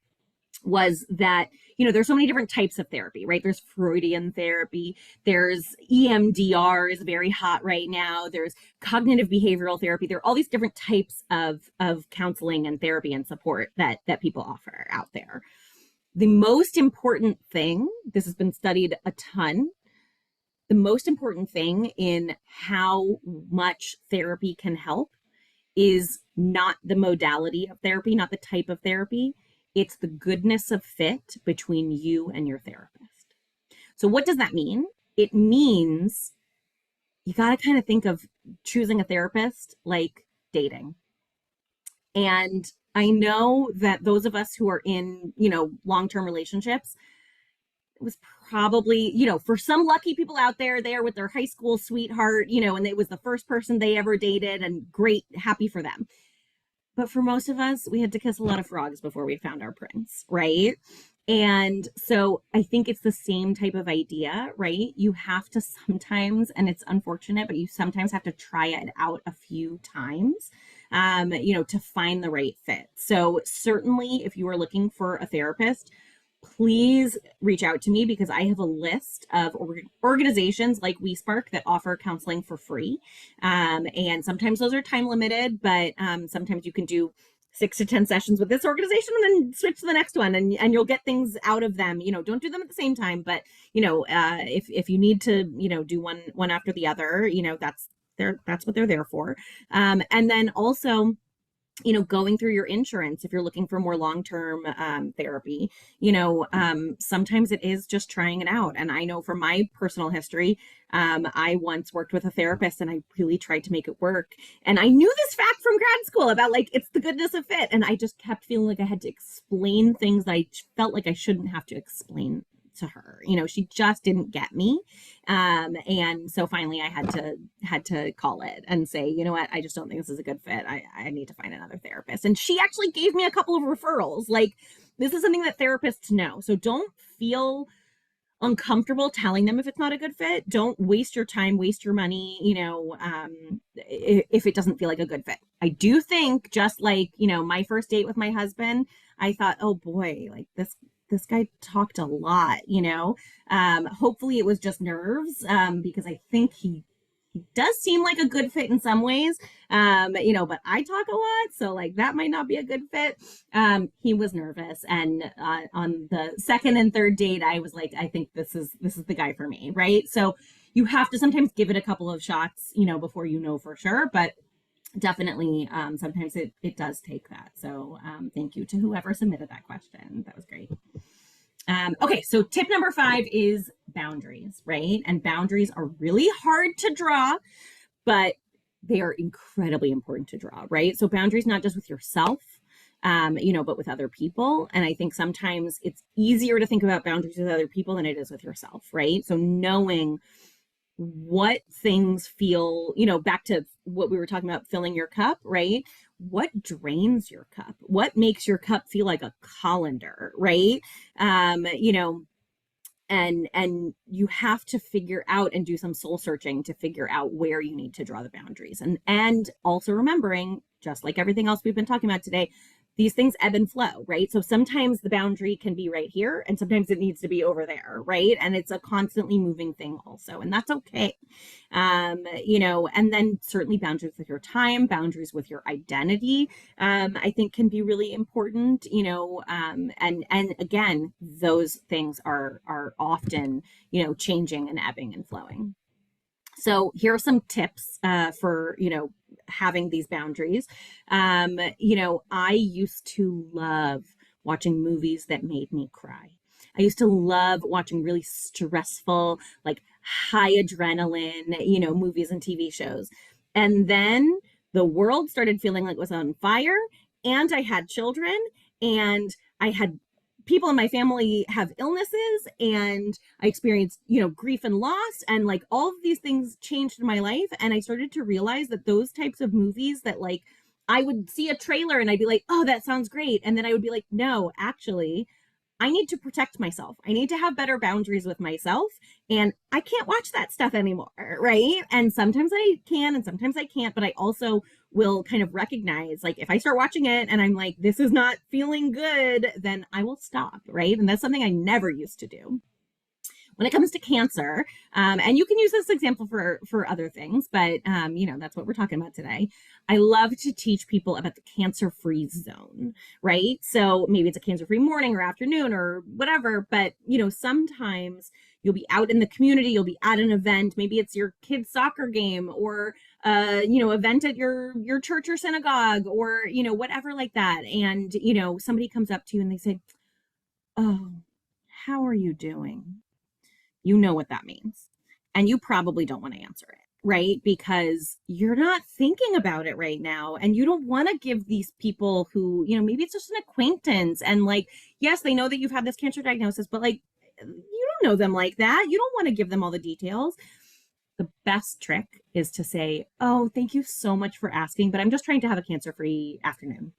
was that there's so many different types of therapy, right? There's Freudian therapy, there's EMDR is very hot right now, there's cognitive behavioral therapy. There are all these different types of counseling and therapy and support that people offer out there. The most important thing, this has been studied a ton, the most important thing in how much therapy can help is not the modality of therapy, not the type of therapy. It's the goodness of fit between you and your therapist. So, what does that mean? It means you got to kind of think of choosing a therapist like dating. And I know that those of us who are in, long-term relationships, it was probably, for some lucky people out there, they are with their high school sweetheart, and it was the first person they ever dated, and great, happy for them. But for most of us, we had to kiss a lot of frogs before we found our prince, right? And so I think it's the same type of idea, right? You have to sometimes, and it's unfortunate, but you sometimes have to try it out a few times, to find the right fit. So certainly if you are looking for a therapist, please reach out to me, because I have a list of organizations like WeSpark that offer counseling for free. And sometimes those are time limited, but sometimes you can do 6 to 10 sessions with this organization and then switch to the next one, and you'll get things out of them. Don't do them at the same time, but if you need to, do one after the other, that's what they're there for. And then also, going through your insurance, if you're looking for more long-term therapy, sometimes it is just trying it out. And I know from my personal history, I once worked with a therapist and I really tried to make it work. And I knew this fact from grad school about it's the goodness of fit. And I just kept feeling like I had to explain things that I felt like I shouldn't have to explain to her. She just didn't get me. And so finally I had to call it and say, you know what, I just don't think this is a good fit. I need to find another therapist. And she actually gave me a couple of referrals. This is something that therapists know. So don't feel uncomfortable telling them if it's not a good fit. Don't waste your time, waste your money, if it doesn't feel like a good fit. I do think, just my first date with my husband, I thought, oh boy, this guy talked a lot, hopefully it was just nerves, because I think he does seem like a good fit in some ways, but I talk a lot, so that might not be a good fit. He was nervous, and on the second and third date, I was like, I think this is the guy for me, right? So you have to sometimes give it a couple of shots, before for sure, but definitely sometimes it does take that. So thank you to whoever submitted that question. That was great. Okay, so tip number 5 is boundaries, right? And boundaries are really hard to draw, but they are incredibly important to draw, right? So boundaries not just with yourself, but with other people. And I think sometimes it's easier to think about boundaries with other people than it is with yourself, right? So knowing what things feel, back to what we were talking about, filling your cup, right? What drains your cup? What makes your cup feel like a colander, right? And you have to figure out and do some soul searching to figure out where you need to draw the boundaries. And also remembering, just like everything else we've been talking about today, these things ebb and flow, right? So sometimes the boundary can be right here and sometimes it needs to be over there, right? And it's a constantly moving thing also, and that's okay. And then certainly boundaries with your time, boundaries with your identity, I think can be really important, and again, those things are often, changing and ebbing and flowing. So here are some tips for, having these boundaries. I used to love watching movies that made me cry. I used to love watching really stressful, like high adrenaline, movies and TV shows. And then the world started feeling like it was on fire, and I had children, and I had people in my family have illnesses, and I experienced, grief and loss, and like all of these things changed in my life. And I started to realize that those types of movies that like I would see a trailer and I'd be like, oh, that sounds great. And then I would be like, no, actually, I need to protect myself. I need to have better boundaries with myself. And I can't watch that stuff anymore. Right. And sometimes I can and sometimes I can't. But I also will kind of recognize, like, if I start watching it and I'm like, this is not feeling good, then I will stop. Right. And that's something I never used to do. When it comes to cancer, and you can use this example for other things, but that's what we're talking about today. I love to teach people about the cancer-free zone, right? So maybe it's a cancer-free morning or afternoon or whatever, but sometimes you'll be out in the community, you'll be at an event, maybe it's your kid's soccer game or event at your church or synagogue or whatever like that, and somebody comes up to you and they say, "Oh, how are you doing?" You know what that means. And you probably don't want to answer it, right? Because you're not thinking about it right now. And you don't want to give these people who, maybe it's just an acquaintance. And like, yes, they know that you've had this cancer diagnosis, but like, you don't know them like that. You don't want to give them all the details. The best trick is to say, oh, thank you so much for asking, but I'm just trying to have a cancer-free afternoon.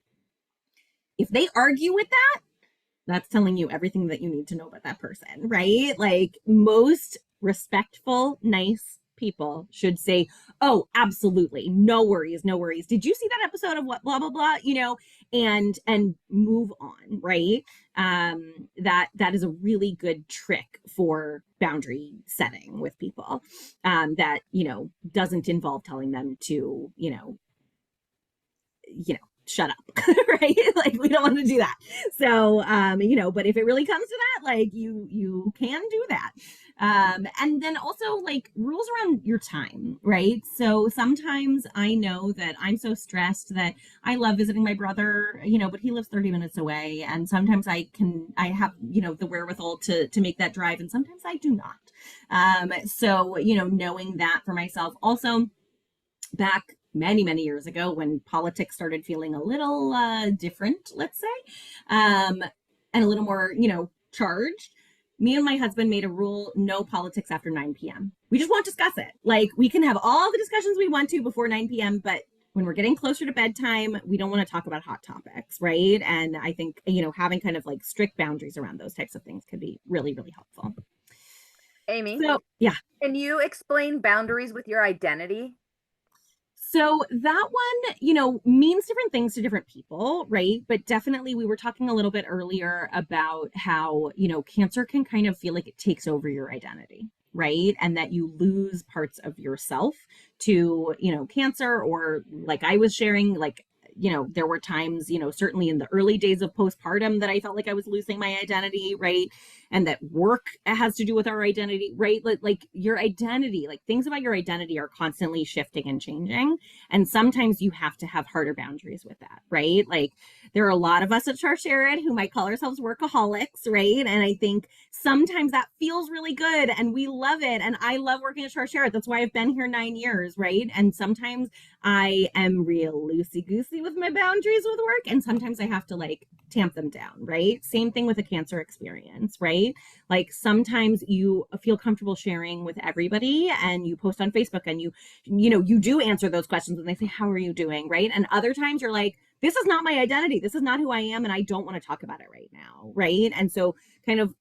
If they argue with that, that's telling you everything that you need to know about that person, right? Like most respectful, nice people should say, oh, absolutely. No worries, no worries. Did you see that episode of what blah, blah, blah, and move on, right? That is a really good trick for boundary setting with people, that, doesn't involve telling them to, shut up. Right, like we don't want to do that. So but if it really comes to that, like you can do that. And then also like rules around your time, right? So sometimes I know that I'm so stressed that I love visiting my brother, but he lives 30 minutes away, and sometimes I have the wherewithal to make that drive, and sometimes I do not. So knowing that for myself. Also, back many years ago when politics started feeling a little different, let's say, and a little more charged, me and my husband made a rule: no politics after 9 p.m. We just won't discuss it. Like, we can have all the discussions we want to before 9 p.m., but when we're getting closer to bedtime, we don't want to talk about hot topics, right? And I think having kind of like strict boundaries around those types of things can be really, really helpful. Aimee, So yeah. can you explain boundaries with your identity? So that one, means different things to different people, right? But definitely we were talking a little bit earlier about how, cancer can kind of feel like it takes over your identity, right? And that you lose parts of yourself to, cancer, or like I was sharing, like, there were times, certainly in the early days of postpartum, that I felt like I was losing my identity, right? And that work has to do with our identity, right? Like your identity, like things about your identity are constantly shifting and changing. And sometimes you have to have harder boundaries with that, right? Like there are a lot of us at Sharsheret who might call ourselves workaholics, right? And I think sometimes that feels really good and we love it. And I love working at Sharsheret. That's why I've been here 9 years, right? And sometimes I am real loosey-goosey with my boundaries with work, and sometimes I have to like tamp them down, right? Same thing with a cancer experience, right? Like sometimes you feel comfortable sharing with everybody and you post on Facebook and you do answer those questions when they say, how are you doing, right? And other times you're like, this is not my identity, this is not who I am, and I don't want to talk about it right now, right? And so kind of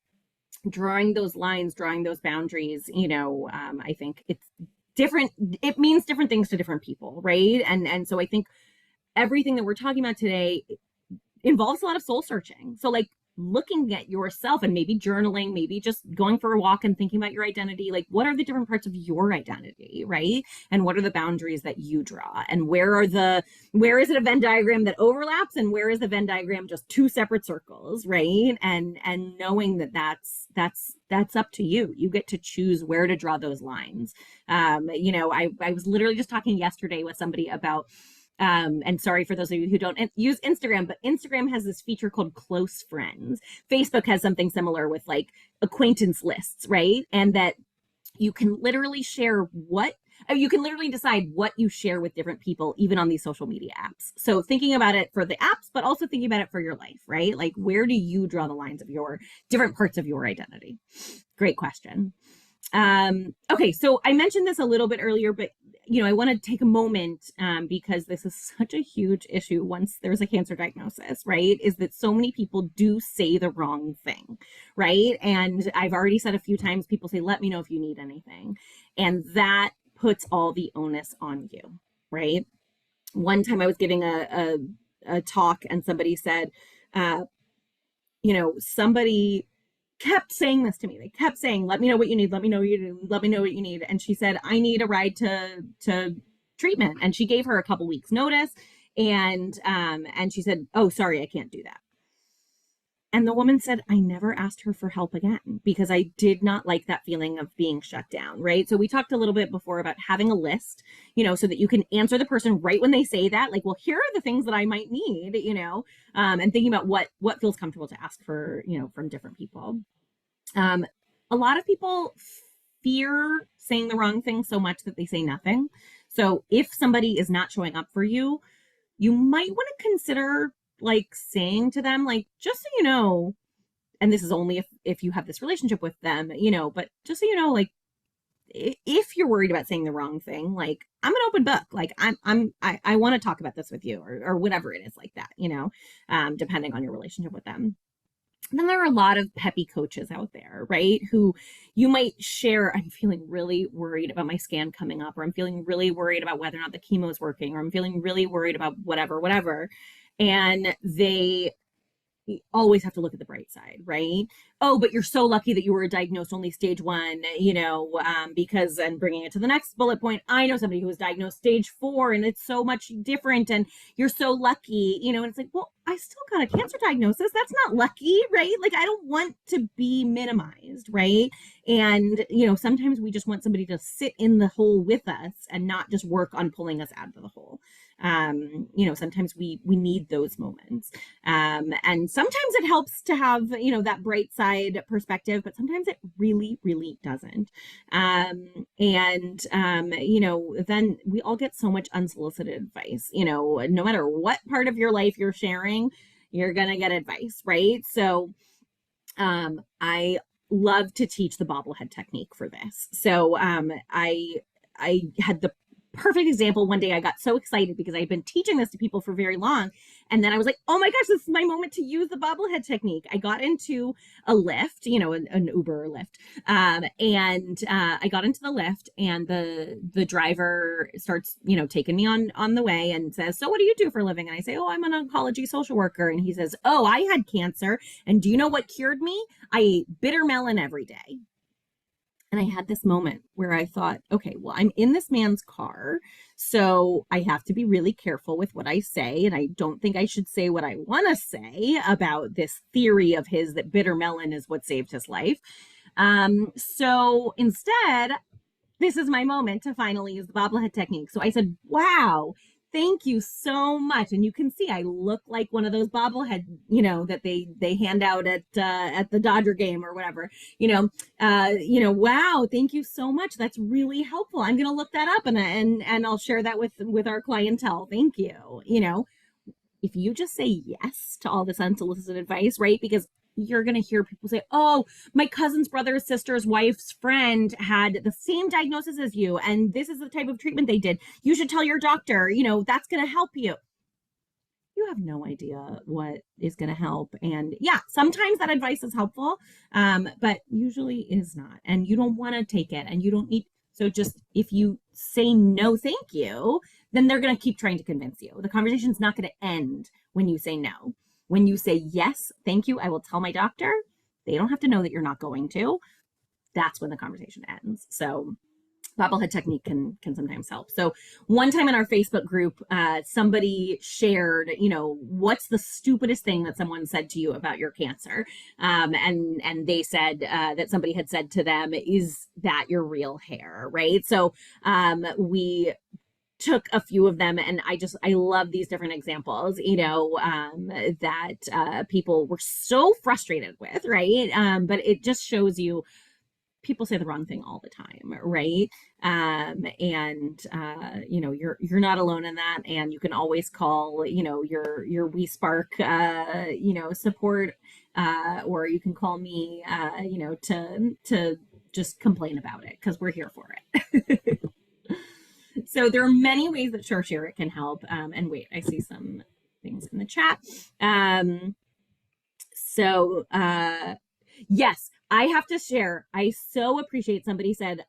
drawing those lines, drawing those boundaries, I think it's different, it means different things to different people, right? And so I think everything that we're talking about today involves a lot of soul searching. So like looking at yourself and maybe journaling, maybe just going for a walk and thinking about your identity. Like, what are the different parts of your identity, right? And what are the boundaries that you draw? And where is it a Venn diagram that overlaps, and where is the Venn diagram just two separate circles, right? And knowing that that's up to you. You get to choose where to draw those lines. I was literally just talking yesterday with somebody about And sorry for those of you who don't use Instagram, but Instagram has this feature called close friends. Facebook has something similar with like acquaintance lists, right? And that you can literally share what you can literally decide what you share with different people, even on these social media apps. So thinking about it for the apps, but also thinking about it for your life, right? Like, where do you draw the lines of your different parts of your identity? Great question. Okay, so I mentioned this a little bit earlier, but I want to take a moment because this is such a huge issue once there's a cancer diagnosis, right? Is that so many people do say the wrong thing, right? And I've already said a few times, people say, let me know if you need anything. And that puts all the onus on you, right? One time I was giving a talk and somebody said, somebody kept saying this to me. They kept saying, let me know what you need. Let me know what you need. Let me know what you need. And she said, I need a ride to treatment. And she gave her a couple weeks notice. And she said, oh, sorry, I can't do that. And the woman said, I never asked her for help again because I did not like that feeling of being shut down, right? So we talked a little bit before about having a list, so that you can answer the person right when they say that, like, well, here are the things that I might need, and thinking about what feels comfortable to ask for, from different people. A lot of people fear saying the wrong thing so much that they say nothing. So if somebody is not showing up for you, you might want to consider like saying to them, like, just so you know, and this is only if you have this relationship with them, but just so you know, like, if you're worried about saying the wrong thing, like, I'm an open book. Like, I want to talk about this with you, or whatever it is like that, depending on your relationship with them. And then there are a lot of peppy coaches out there, right? Who you might share, I'm feeling really worried about my scan coming up, or I'm feeling really worried about whether or not the chemo is working, or I'm feeling really worried about whatever. And they always have to look at the bright side, right? Oh, but you're so lucky that you were diagnosed only stage 1, because, and bringing it to the next bullet point, I know somebody who was diagnosed stage 4 and it's so much different and you're so lucky, and it's like, well, I still got a cancer diagnosis. That's not lucky, right? Like, I don't want to be minimized, right? And, sometimes we just want somebody to sit in the hole with us and not just work on pulling us out of the hole. Sometimes we need those moments. And sometimes it helps to have, that bright side perspective, but sometimes it really, really doesn't. Then we all get so much unsolicited advice, no matter what part of your life you're sharing, you're going to get advice, right? So, I love to teach the bobblehead technique for this. So, I had the perfect example. One day I got so excited because I had been teaching this to people for very long. And then I was like, oh my gosh, this is my moment to use the bobblehead technique. I got into a lift, an Uber lift. I got into the lift and the driver starts, taking me on the way and says, so what do you do for a living? And I say, oh, I'm an oncology social worker. And he says, oh, I had cancer. And do you know what cured me? I ate bitter melon every day. And I had this moment where I thought, okay, well, I'm in this man's car, so I have to be really careful with what I say. And I don't think I should say what I want to say about this theory of his that bitter melon is what saved his life. So instead, this is my moment to finally use the bobblehead technique. So I said, wow, thank you so much. And you can see I look like one of those bobblehead, that they hand out at the Dodger game or whatever, wow, thank you so much. That's really helpful. I'm going to look that up and I'll share that with our clientele. Thank you. If you just say yes to all this unsolicited advice, right? Because you're going to hear people say, oh, my cousin's brother's sister's wife's friend had the same diagnosis as you, and this is the type of treatment they did. You should tell your doctor, that's going to help you. You have no idea what is going to help. And yeah, sometimes that advice is helpful, but usually is not. And you don't want to take it, and you don't need. So just if you say no, thank you, then they're going to keep trying to convince you. The conversation's not going to end when you say no. When you say, yes, thank you, I will tell my doctor, they don't have to know that you're not going to. That's when the conversation ends. So bobblehead technique can sometimes help. So one time in our Facebook group, somebody shared, what's the stupidest thing that someone said to you about your cancer? And they said that somebody had said to them, is that your real hair? Right. So we took a few of them, and I love these different examples, that people were so frustrated with, right? But it just shows you people say the wrong thing all the time, right? And you're not alone in that, and you can always call, your WeSpark, support, or you can call me, to just complain about it, because we're here for it. So there are many ways that Sharsheret can help. And wait, I see some things in the chat. So yes, I have to share. I so appreciate somebody said,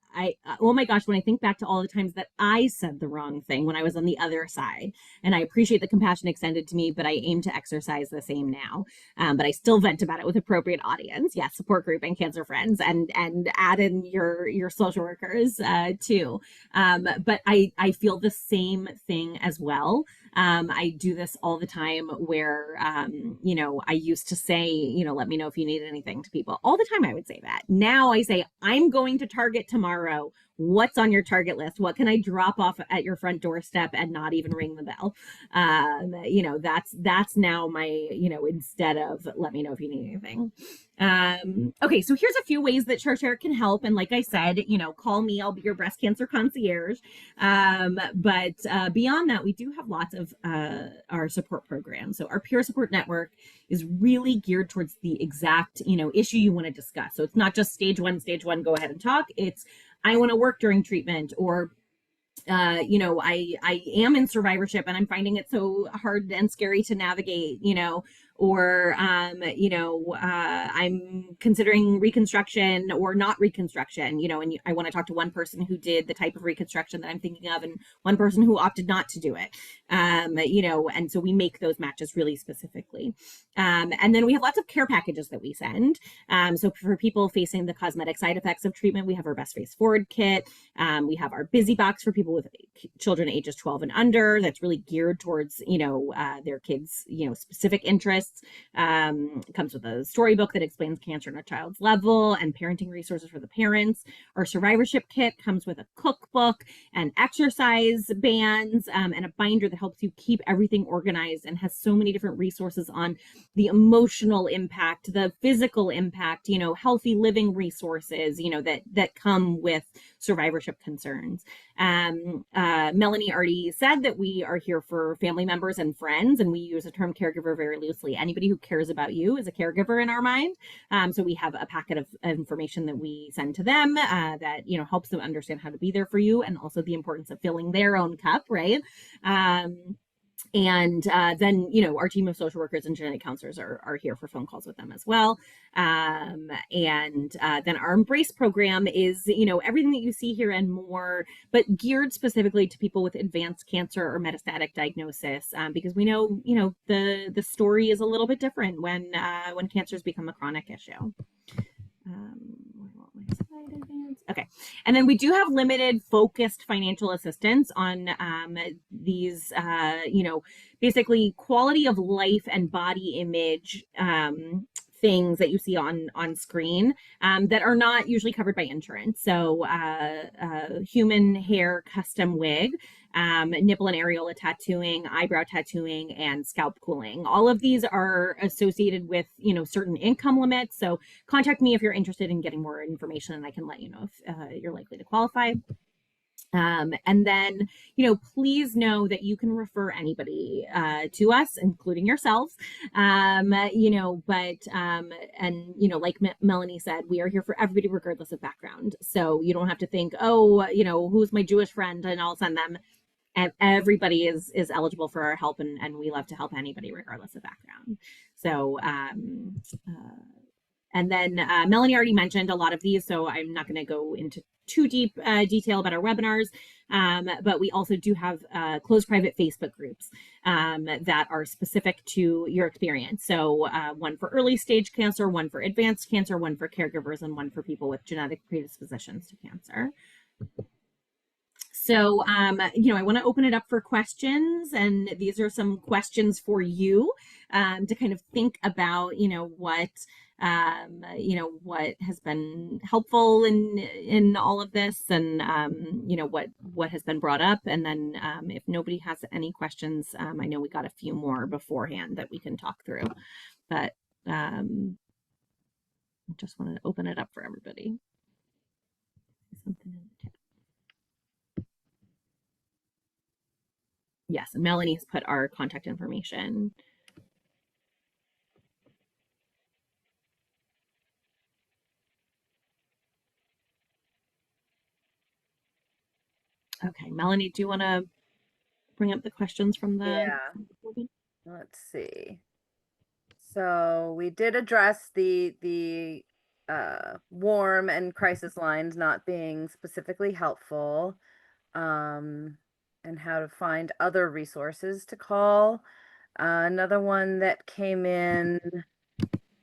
oh my gosh, when I think back to all the times that I said the wrong thing when I was on the other side, and I appreciate the compassion extended to me, but I aim to exercise the same now. But I still vent about it with appropriate audience. Yes, support group and cancer friends, and add in your social workers too. But I feel the same thing as well. I do this all the time where, I used to say, let me know if you need anything to people all the time. I would say that. Now I say, I'm going to Target tomorrow. What's on your Target list? What can I drop off at your front doorstep and not even ring the bell? That's now my, instead of let me know if you need anything. Okay, so here's a few ways that Sharsheret can help. And like I said, call me, I'll be your breast cancer concierge. But beyond that, we do have lots of our support programs. So our peer support network is really geared towards the exact, issue you want to discuss. So it's not just stage one, go ahead and talk. It's, I want to work during treatment, or I am in survivorship and I'm finding it so hard and scary to navigate, or I'm considering reconstruction or not reconstruction, and I want to talk to one person who did the type of reconstruction that I'm thinking of, and one person who opted not to do it. And so we make those matches really specifically. And then we have lots of care packages that we send. So for people facing the cosmetic side effects of treatment, we have our Best Face Forward kit. We have our Busy Box for people with children ages 12 and under. That's really geared towards, their kids, specific interests. It comes with a storybook that explains cancer on a child's level and parenting resources for the parents. Our survivorship kit comes with a cookbook and exercise bands, and a binder that helps you keep everything organized, and has so many different resources on the emotional impact, the physical impact, healthy living resources, that come with survivorship concerns. Melanie already said that we are here for family members and friends, and we use the term caregiver very loosely. Anybody who cares about you is a caregiver in our mind. So we have a packet of information that we send to them that helps them understand how to be there for you, and also the importance of filling their own cup, right? And then, our team of social workers and genetic counselors are here for phone calls with them as well. And then our Embrace program is, everything that you see here and more, but geared specifically to people with advanced cancer or metastatic diagnosis, because we know, the story is a little bit different when cancers become a chronic issue. Okay. And then we do have limited focused financial assistance on these, basically quality of life and body image things that you see on screen that are not usually covered by insurance. So human hair custom wig, nipple and areola tattooing, eyebrow tattooing, and scalp cooling. All of these are associated with, certain income limits. So contact me if you're interested in getting more information, and I can let you know if you're likely to qualify. And then, please know that you can refer anybody to us, including yourselves. Like Melanie said, we are here for everybody regardless of background. So you don't have to think, who's my Jewish friend, and I'll send them. And everybody is eligible for our help, and we love to help anybody regardless of background. So and then Melanie already mentioned a lot of these, so I'm not going to go into too deep detail about our webinars, but we also do have closed private Facebook groups that are specific to your experience. So one for early stage cancer, one for advanced cancer, one for caregivers, and one for people with genetic predispositions to cancer. So, I want to open it up for questions, and these are some questions for you to kind of think about, what has been helpful in all of this, and what has been brought up. And then, if nobody has any questions, I know we got a few more beforehand that we can talk through, but I just wanted to open it up for everybody. Something in the chat. Yes, and Melanie has put our contact information. Okay, Melanie, do you want to bring up the questions from the? Yeah. Let's see. So we did address the warm and crisis lines not being specifically helpful, and how to find other resources to call. Another one that came in,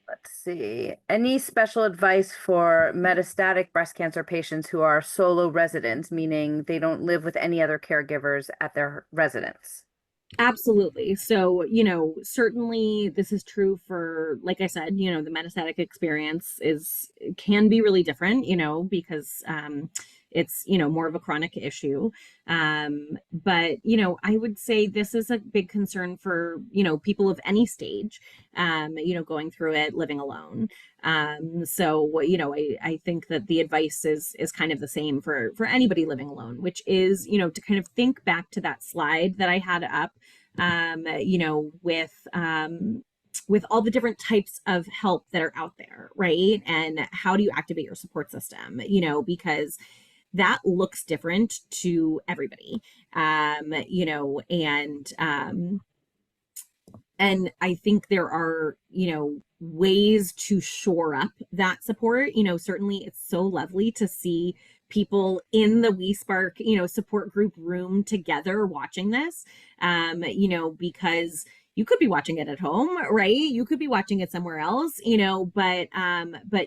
let's see, any special advice for metastatic breast cancer patients who are solo residents, meaning they don't live with any other caregivers at their residence? Absolutely. So, certainly this is true for, like I said, the metastatic experience can be really different, because it's, more of a chronic issue. But, I would say this is a big concern for, people of any stage, going through it, living alone. So, I think that the advice is kind of the same for anybody living alone, which is, to kind of think back to that slide that I had up, with all the different types of help that are out there, right? And how do you activate your support system, because that looks different to everybody, and I think there are, ways to shore up that support. Certainly it's so lovely to see people in the WeSpark, support group room together watching this, because you could be watching it at home, right? You could be watching it somewhere else, but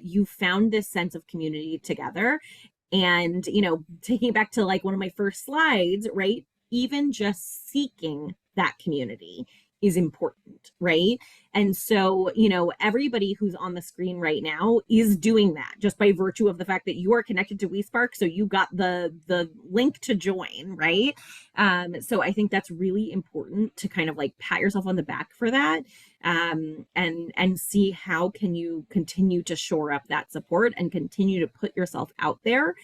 you found this sense of community together. And, taking it back to like one of my first slides, right? Even just seeking that community is important, right? And so, everybody who's on the screen right now is doing that just by virtue of the fact that you are connected to WeSpark. So you got the link to join, right? So I think that's really important to kind of like pat yourself on the back for that, and see how can you continue to shore up that support and continue to put yourself out there,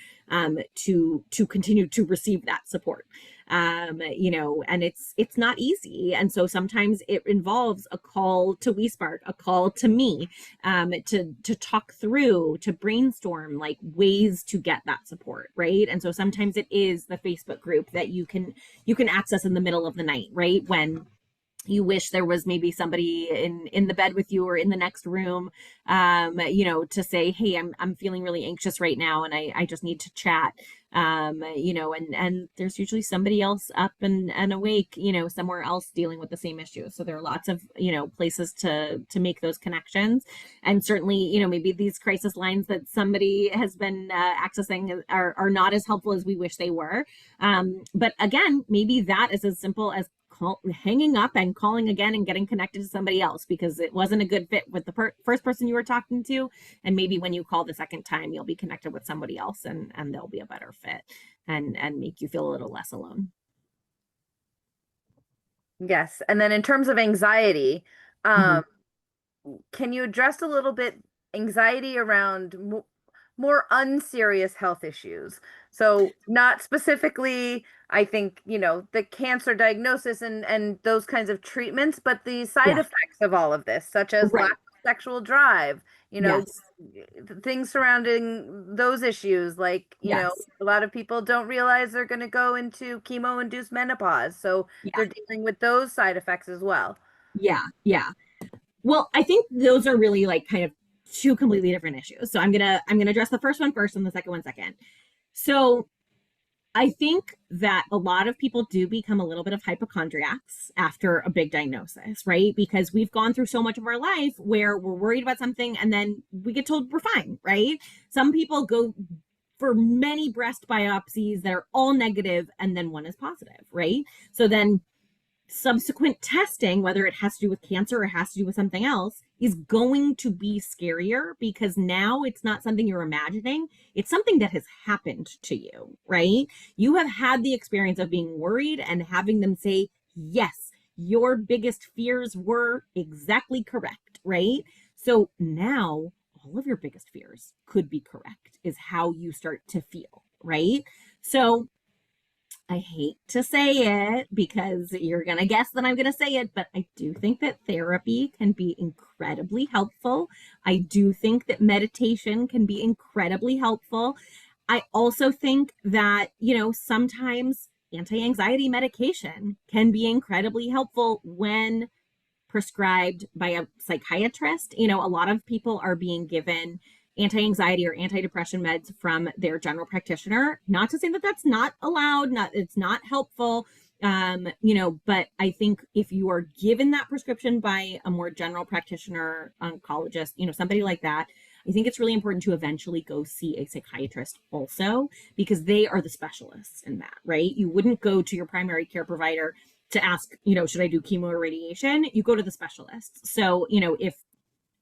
to continue to receive that support. And it's not easy. And so sometimes it involves a call to WeSpark, a call to me, to talk through, to brainstorm like ways to get that support, right? And so sometimes it is the Facebook group that you can access in the middle of the night, right? When you wish there was maybe somebody in the bed with you or in the next room, to say, hey, I'm feeling really anxious right now and I just need to chat, and there's usually somebody else up and awake, somewhere else dealing with the same issue. So there are lots of, places to make those connections. And certainly, maybe these crisis lines that somebody has been accessing are not as helpful as we wish they were. But again, maybe that is as simple as hanging up and calling again and getting connected to somebody else because it wasn't a good fit with the first person you were talking to. And maybe when you call the second time, you'll be connected with somebody else and they'll be a better fit and make you feel a little less alone. Yes. And then in terms of anxiety, can you address a little bit anxiety around more unserious health issues? So not specifically, I think, the cancer diagnosis and those kinds of treatments, but the side effects of all of this, such as lack of sexual drive, Yes. things surrounding those issues, like, a lot of people don't realize they're going to go into chemo-induced menopause. So they're dealing with those side effects as well. Yeah. Well, I think those are really like kind of two completely different issues. So I'm gonna address the first one first and the second one second. So I think that a lot of people do become a little bit of hypochondriacs after a big diagnosis, right? Because we've gone through so much of our life where we're worried about something and then we get told we're fine, right? Some people go for many breast biopsies that are all negative and then one is positive, right? So then subsequent testing, whether it has to do with cancer or has to do with something else, is going to be scarier because now it's not something you're imagining. It's something that has happened to you, right? You have had the experience of being worried and having them say, yes, your biggest fears were exactly correct, right? So now all of your biggest fears could be correct, is how you start to feel, right? So I hate to say it because you're going to guess that I'm going to say it, but I do think that therapy can be incredibly helpful. I do think that meditation can be incredibly helpful. I also think that, sometimes anti-anxiety medication can be incredibly helpful when prescribed by a psychiatrist. A lot of people are being given anti-anxiety or antidepressant meds from their general practitioner. Not to say that that's not allowed, not it's not helpful, but I think if you are given that prescription by a more general practitioner, oncologist, somebody like that, I think it's really important to eventually go see a psychiatrist also, because they are the specialists in that, right? You wouldn't go to your primary care provider to ask, should I do chemo or radiation? You go to the specialists. So, if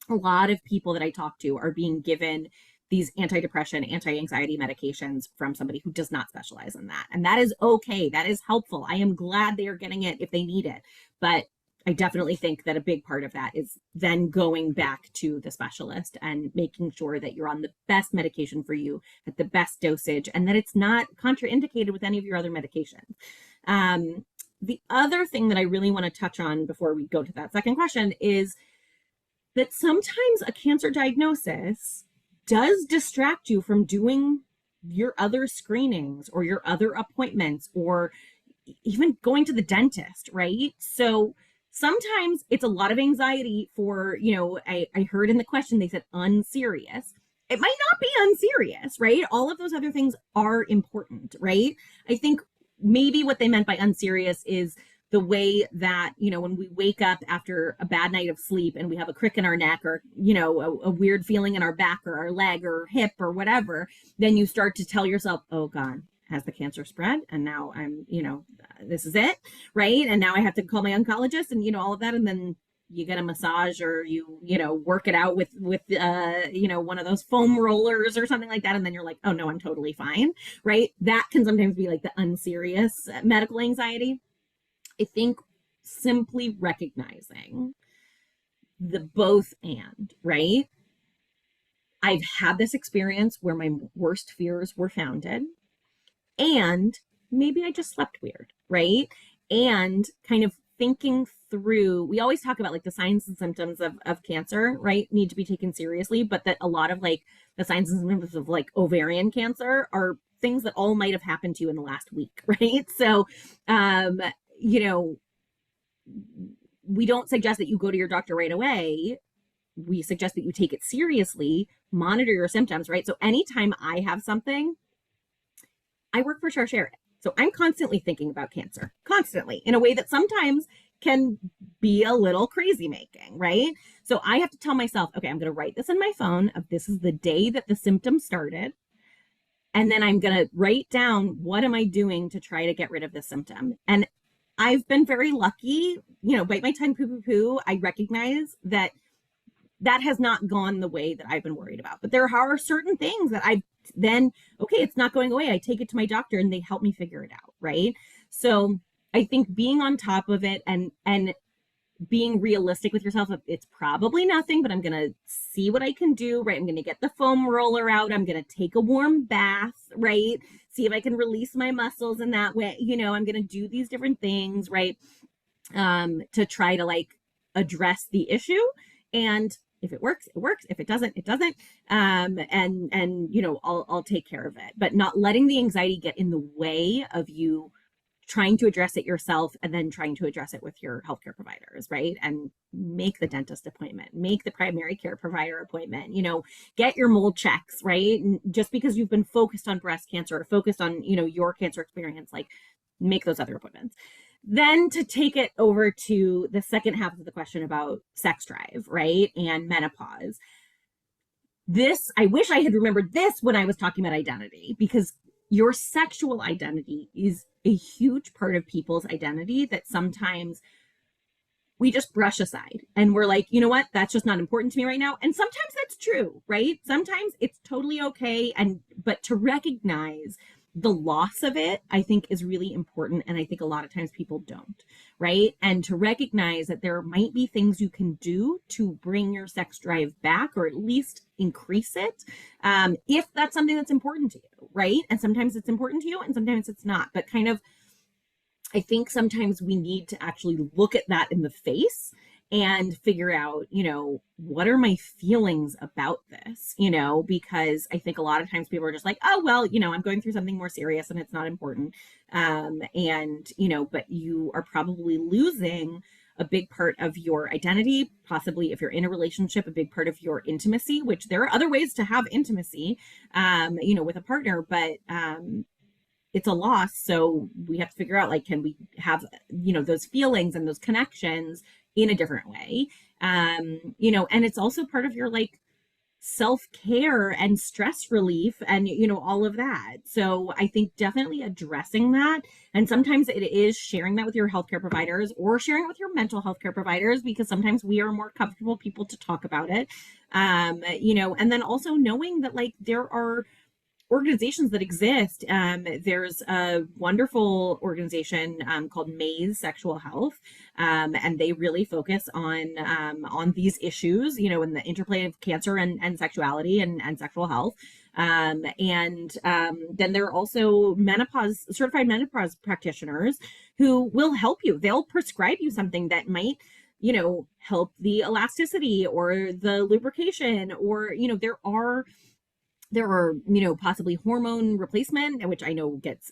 a lot of people that I talk to are being given these antidepressant, anti-anxiety medications from somebody who does not specialize in that. And that is okay. That is helpful. I am glad they are getting it if they need it. But I definitely think that a big part of that is then going back to the specialist and making sure that you're on the best medication for you at the best dosage and that it's not contraindicated with any of your other medications. The other thing that I really want to touch on before we go to that second question is that sometimes a cancer diagnosis does distract you from doing your other screenings or your other appointments or even going to the dentist, right? So sometimes it's a lot of anxiety for, I heard in the question, they said unserious. It might not be unserious, right? All of those other things are important, right? I think maybe what they meant by unserious is the way that, when we wake up after a bad night of sleep and we have a crick in our neck or, a weird feeling in our back or our leg or hip or whatever, then you start to tell yourself, oh God, has the cancer spread? And now I'm, this is it, right? And now I have to call my oncologist and, all of that. And then you get a massage or you work it out with one of those foam rollers or something like that. And then you're like, oh no, I'm totally fine, right? That can sometimes be like the unserious medical anxiety. I think simply recognizing the both and, right? I've had this experience where my worst fears were founded and maybe I just slept weird, right? And kind of thinking through, we always talk about like the signs and symptoms of cancer, right? Need to be taken seriously, but that a lot of like the signs and symptoms of like ovarian cancer are things that all might have happened to you in the last week, right? So, we don't suggest that you go to your doctor right away. We suggest that you take it seriously, monitor your symptoms, right? So anytime I have something, I work for Sharsheret. So I'm constantly thinking about cancer, constantly, in a way that sometimes can be a little crazy making, right? So I have to tell myself, okay, I'm going to write this in my phone of this is the day that the symptoms started. And then I'm going to write down what am I doing to try to get rid of this symptom. And I've been very lucky, bite my tongue, poo, poo, poo. I recognize that has not gone the way that I've been worried about. But there are certain things that I've then, okay, it's not going away. I take it to my doctor and they help me figure it out, right? So I think being on top of it and being realistic with yourself, it's probably nothing, but I'm going to see what I can do, right? I'm going to get the foam roller out. I'm going to take a warm bath, right? See if I can release my muscles in that way. I'm going to do these different things, right? To try to like address the issue. And if it works, it works. If it doesn't, it doesn't. I'll take care of it, but not letting the anxiety get in the way of you trying to address it yourself and then trying to address it with your healthcare providers, right? And make the dentist appointment, make the primary care provider appointment, get your mold checks, right? And just because you've been focused on breast cancer or focused on, your cancer experience, like make those other appointments. Then to take it over to the second half of the question about sex drive, right? And menopause. this, I wish I had remembered this when I was talking about identity, because your sexual identity is a huge part of people's identity that sometimes we just brush aside and we're like, you know what, that's just not important to me right now. And sometimes that's true, right? Sometimes it's totally okay. And but to recognize the loss of it, I think is really important. And I think a lot of times people don't, right? And to recognize that there might be things you can do to bring your sex drive back, or at least increase it, if that's something that's important to you, right? And sometimes it's important to you and sometimes it's not. But kind of, I think sometimes we need to actually look at that in the face and figure out, what are my feelings about this, because I think a lot of times people are just like, oh, well, I'm going through something more serious and it's not important. But you are probably losing a big part of your identity, possibly if you're in a relationship, a big part of your intimacy, which there are other ways to have intimacy, with a partner, but it's a loss. So we have to figure out, like, can we have, those feelings and those connections in a different way? And it's also part of your like self-care and stress relief and, all of that. So I think definitely addressing that. And sometimes it is sharing that with your healthcare providers or sharing it with your mental health care providers, because sometimes we are more comfortable people to talk about it. And then also knowing that like there are organizations that exist. There's a wonderful organization called Aimee Sexual Health, and they really focus on these issues, in the interplay of cancer and sexuality and sexual health. Then there are also certified menopause practitioners who will help you. They'll prescribe you something that might help the elasticity or the lubrication, or there are possibly hormone replacement, which I know gets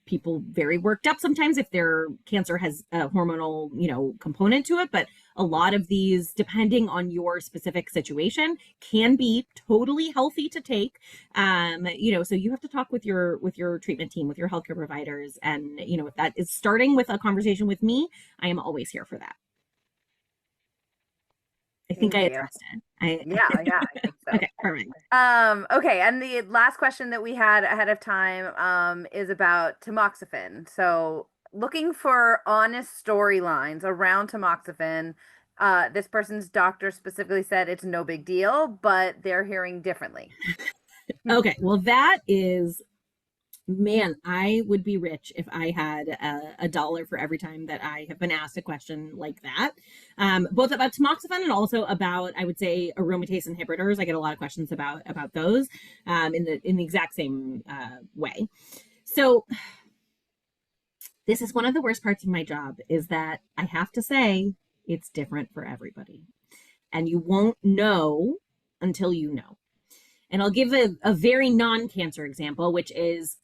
people very worked up sometimes if their cancer has a hormonal component to it. But a lot of these, depending on your specific situation, can be totally healthy to take. So you have to talk with your treatment team, with your healthcare providers, and if that is starting with a conversation with me, I am always here for that. I think I Thank you. addressed it. Yeah, I think so. Okay, perfect. Okay, and the last question that we had ahead of time is about tamoxifen. So looking for honest storylines around tamoxifen. This person's doctor specifically said it's no big deal, but they're hearing differently. Okay, well, that is, man, I would be rich if I had a dollar for every time that I have been asked a question like that, both about tamoxifen and also about, I would say, aromatase inhibitors. I get a lot of questions about those in the exact same way. So this is one of the worst parts of my job, is that I have to say it's different for everybody, and you won't know until you know. And I'll give a very non-cancer example, which is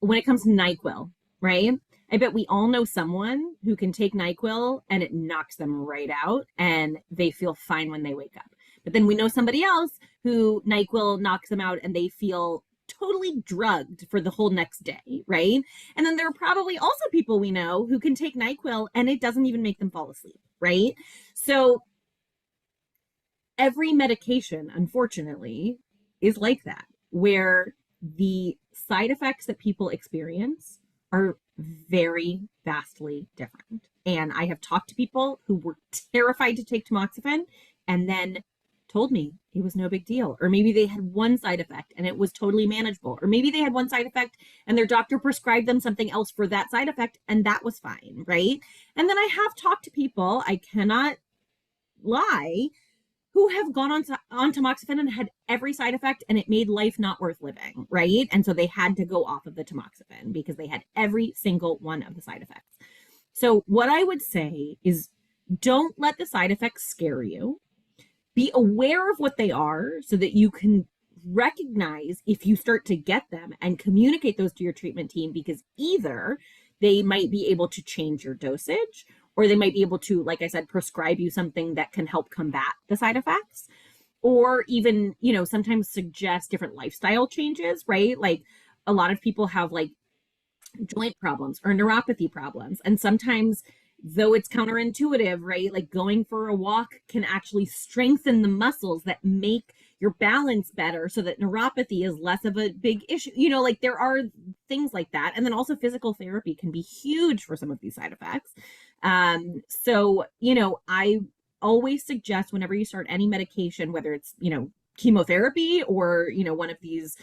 when it comes to NyQuil, right? I bet we all know someone who can take NyQuil and it knocks them right out and they feel fine when they wake up. But then we know somebody else who NyQuil knocks them out and they feel totally drugged for the whole next day, right? And then there are probably also people we know who can take NyQuil and it doesn't even make them fall asleep, right? So every medication, unfortunately, is like that, where the side effects that people experience are very vastly different. And I have talked to people who were terrified to take tamoxifen and then told me it was no big deal. Or maybe they had one side effect and it was totally manageable. Or maybe they had one side effect and their doctor prescribed them something else for that side effect and that was fine, right? And then I have talked to people, I cannot lie, who have gone on tamoxifen and had every side effect and it made life not worth living, right? And so they had to go off of the tamoxifen because they had every single one of the side effects. So what I would say is, don't let the side effects scare you. Be aware of what they are so that you can recognize if you start to get them and communicate those to your treatment team, because either they might be able to change your dosage, or they might be able to, like I said, prescribe you something that can help combat the side effects, or even, sometimes suggest different lifestyle changes, right? Like a lot of people have like joint problems or neuropathy problems. And sometimes, though it's counterintuitive, right? Like going for a walk can actually strengthen the muscles that make your balance better so that neuropathy is less of a big issue. You know, like there are things like that. And then also physical therapy can be huge for some of these side effects. So, you know, I always suggest whenever you start any medication, whether it's, you know, chemotherapy or, you know, one of these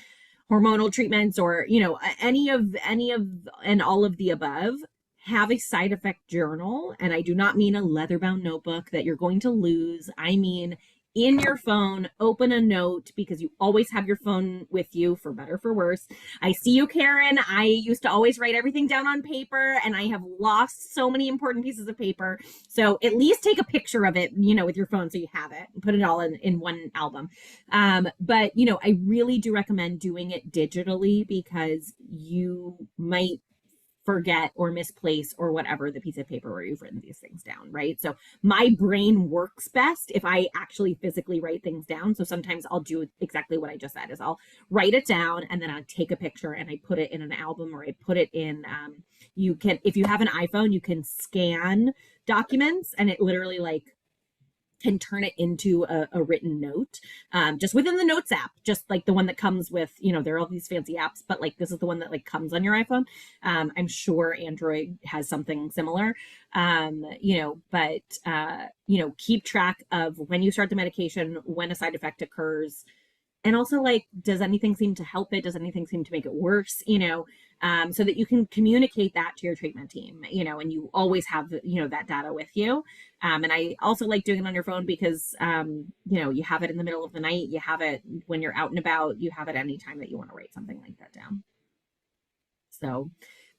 hormonal treatments or, you know, any of and all of the above, have a side effect journal. And I do not mean a leather bound notebook that you're going to lose. I mean, in your phone, open a note, because you always have your phone with you, for better, for worse. I see you, Karen. I used to always write everything down on paper, and I have lost so many important pieces of paper. So at least take a picture of it, you know, with your phone so you have it and put it all in one album. But, you know, I really do recommend doing it digitally, because you might forget or misplace or whatever the piece of paper where you've written these things down, right? So my brain works best if I actually physically write things down. So sometimes I'll do exactly what I just said, is I'll write it down and then I'll take a picture and I put it in an album, or I put it in, you can, if you have an iPhone, you can scan documents and it literally like can turn it into a written note, just within the Notes app, just like the one that comes with, you know, there are all these fancy apps, but like this is the one that like comes on your iPhone. I'm sure Android has something similar, you know, but, you know, keep track of when you start the medication, when a side effect occurs, and also like, does anything seem to help it? Does anything seem to make it worse? You know, so that you can communicate that to your treatment team, you know, and you always have, you know, that data with you. And I also like doing it on your phone because, you know, you have it in the middle of the night, you have it when you're out and about, you have it anytime that you want to write something like that down. So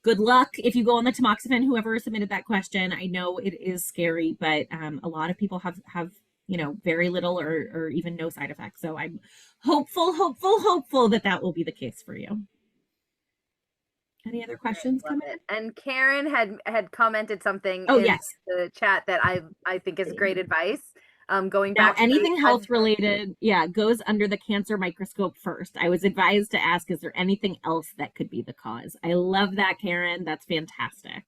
good luck if you go on the tamoxifen, whoever submitted that question. I know it is scary, but a lot of people have, you know, very little or even no side effects. So I'm hopeful that that will be the case for you. Any other questions Love coming in? it. And Karen had commented something Oh, in yes. the chat that I think is great advice. Going Now, back to anything health related, yeah, goes under the cancer microscope first. I was advised to ask, is there anything else that could be the cause? I love that, Karen. That's fantastic.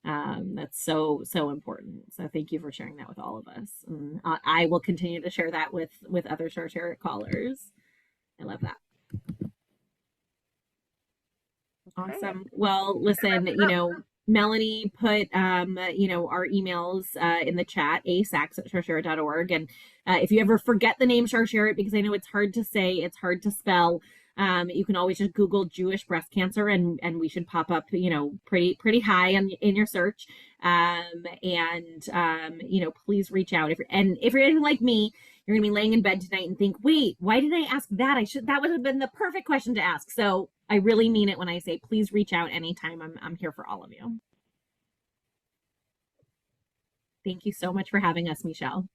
That's so important. So thank you for sharing that with all of us. And I will continue to share that with other Sharsheret callers. I love that. Okay. Awesome. Well, listen, you know, Melanie put, you know, our emails in the chat, asacs@sharsheret.org. And if you ever forget the name Sharsheret, because I know it's hard to say, it's hard to spell, you can always just Google Jewish breast cancer, and we should pop up, you know, pretty high in your search. You know, please reach out. If you're anything like me, you're gonna be laying in bed tonight and think, wait, why did I ask that? That would have been the perfect question to ask. So I really mean it when I say, please reach out anytime. I'm here for all of you. Thank you so much for having us, Michelle.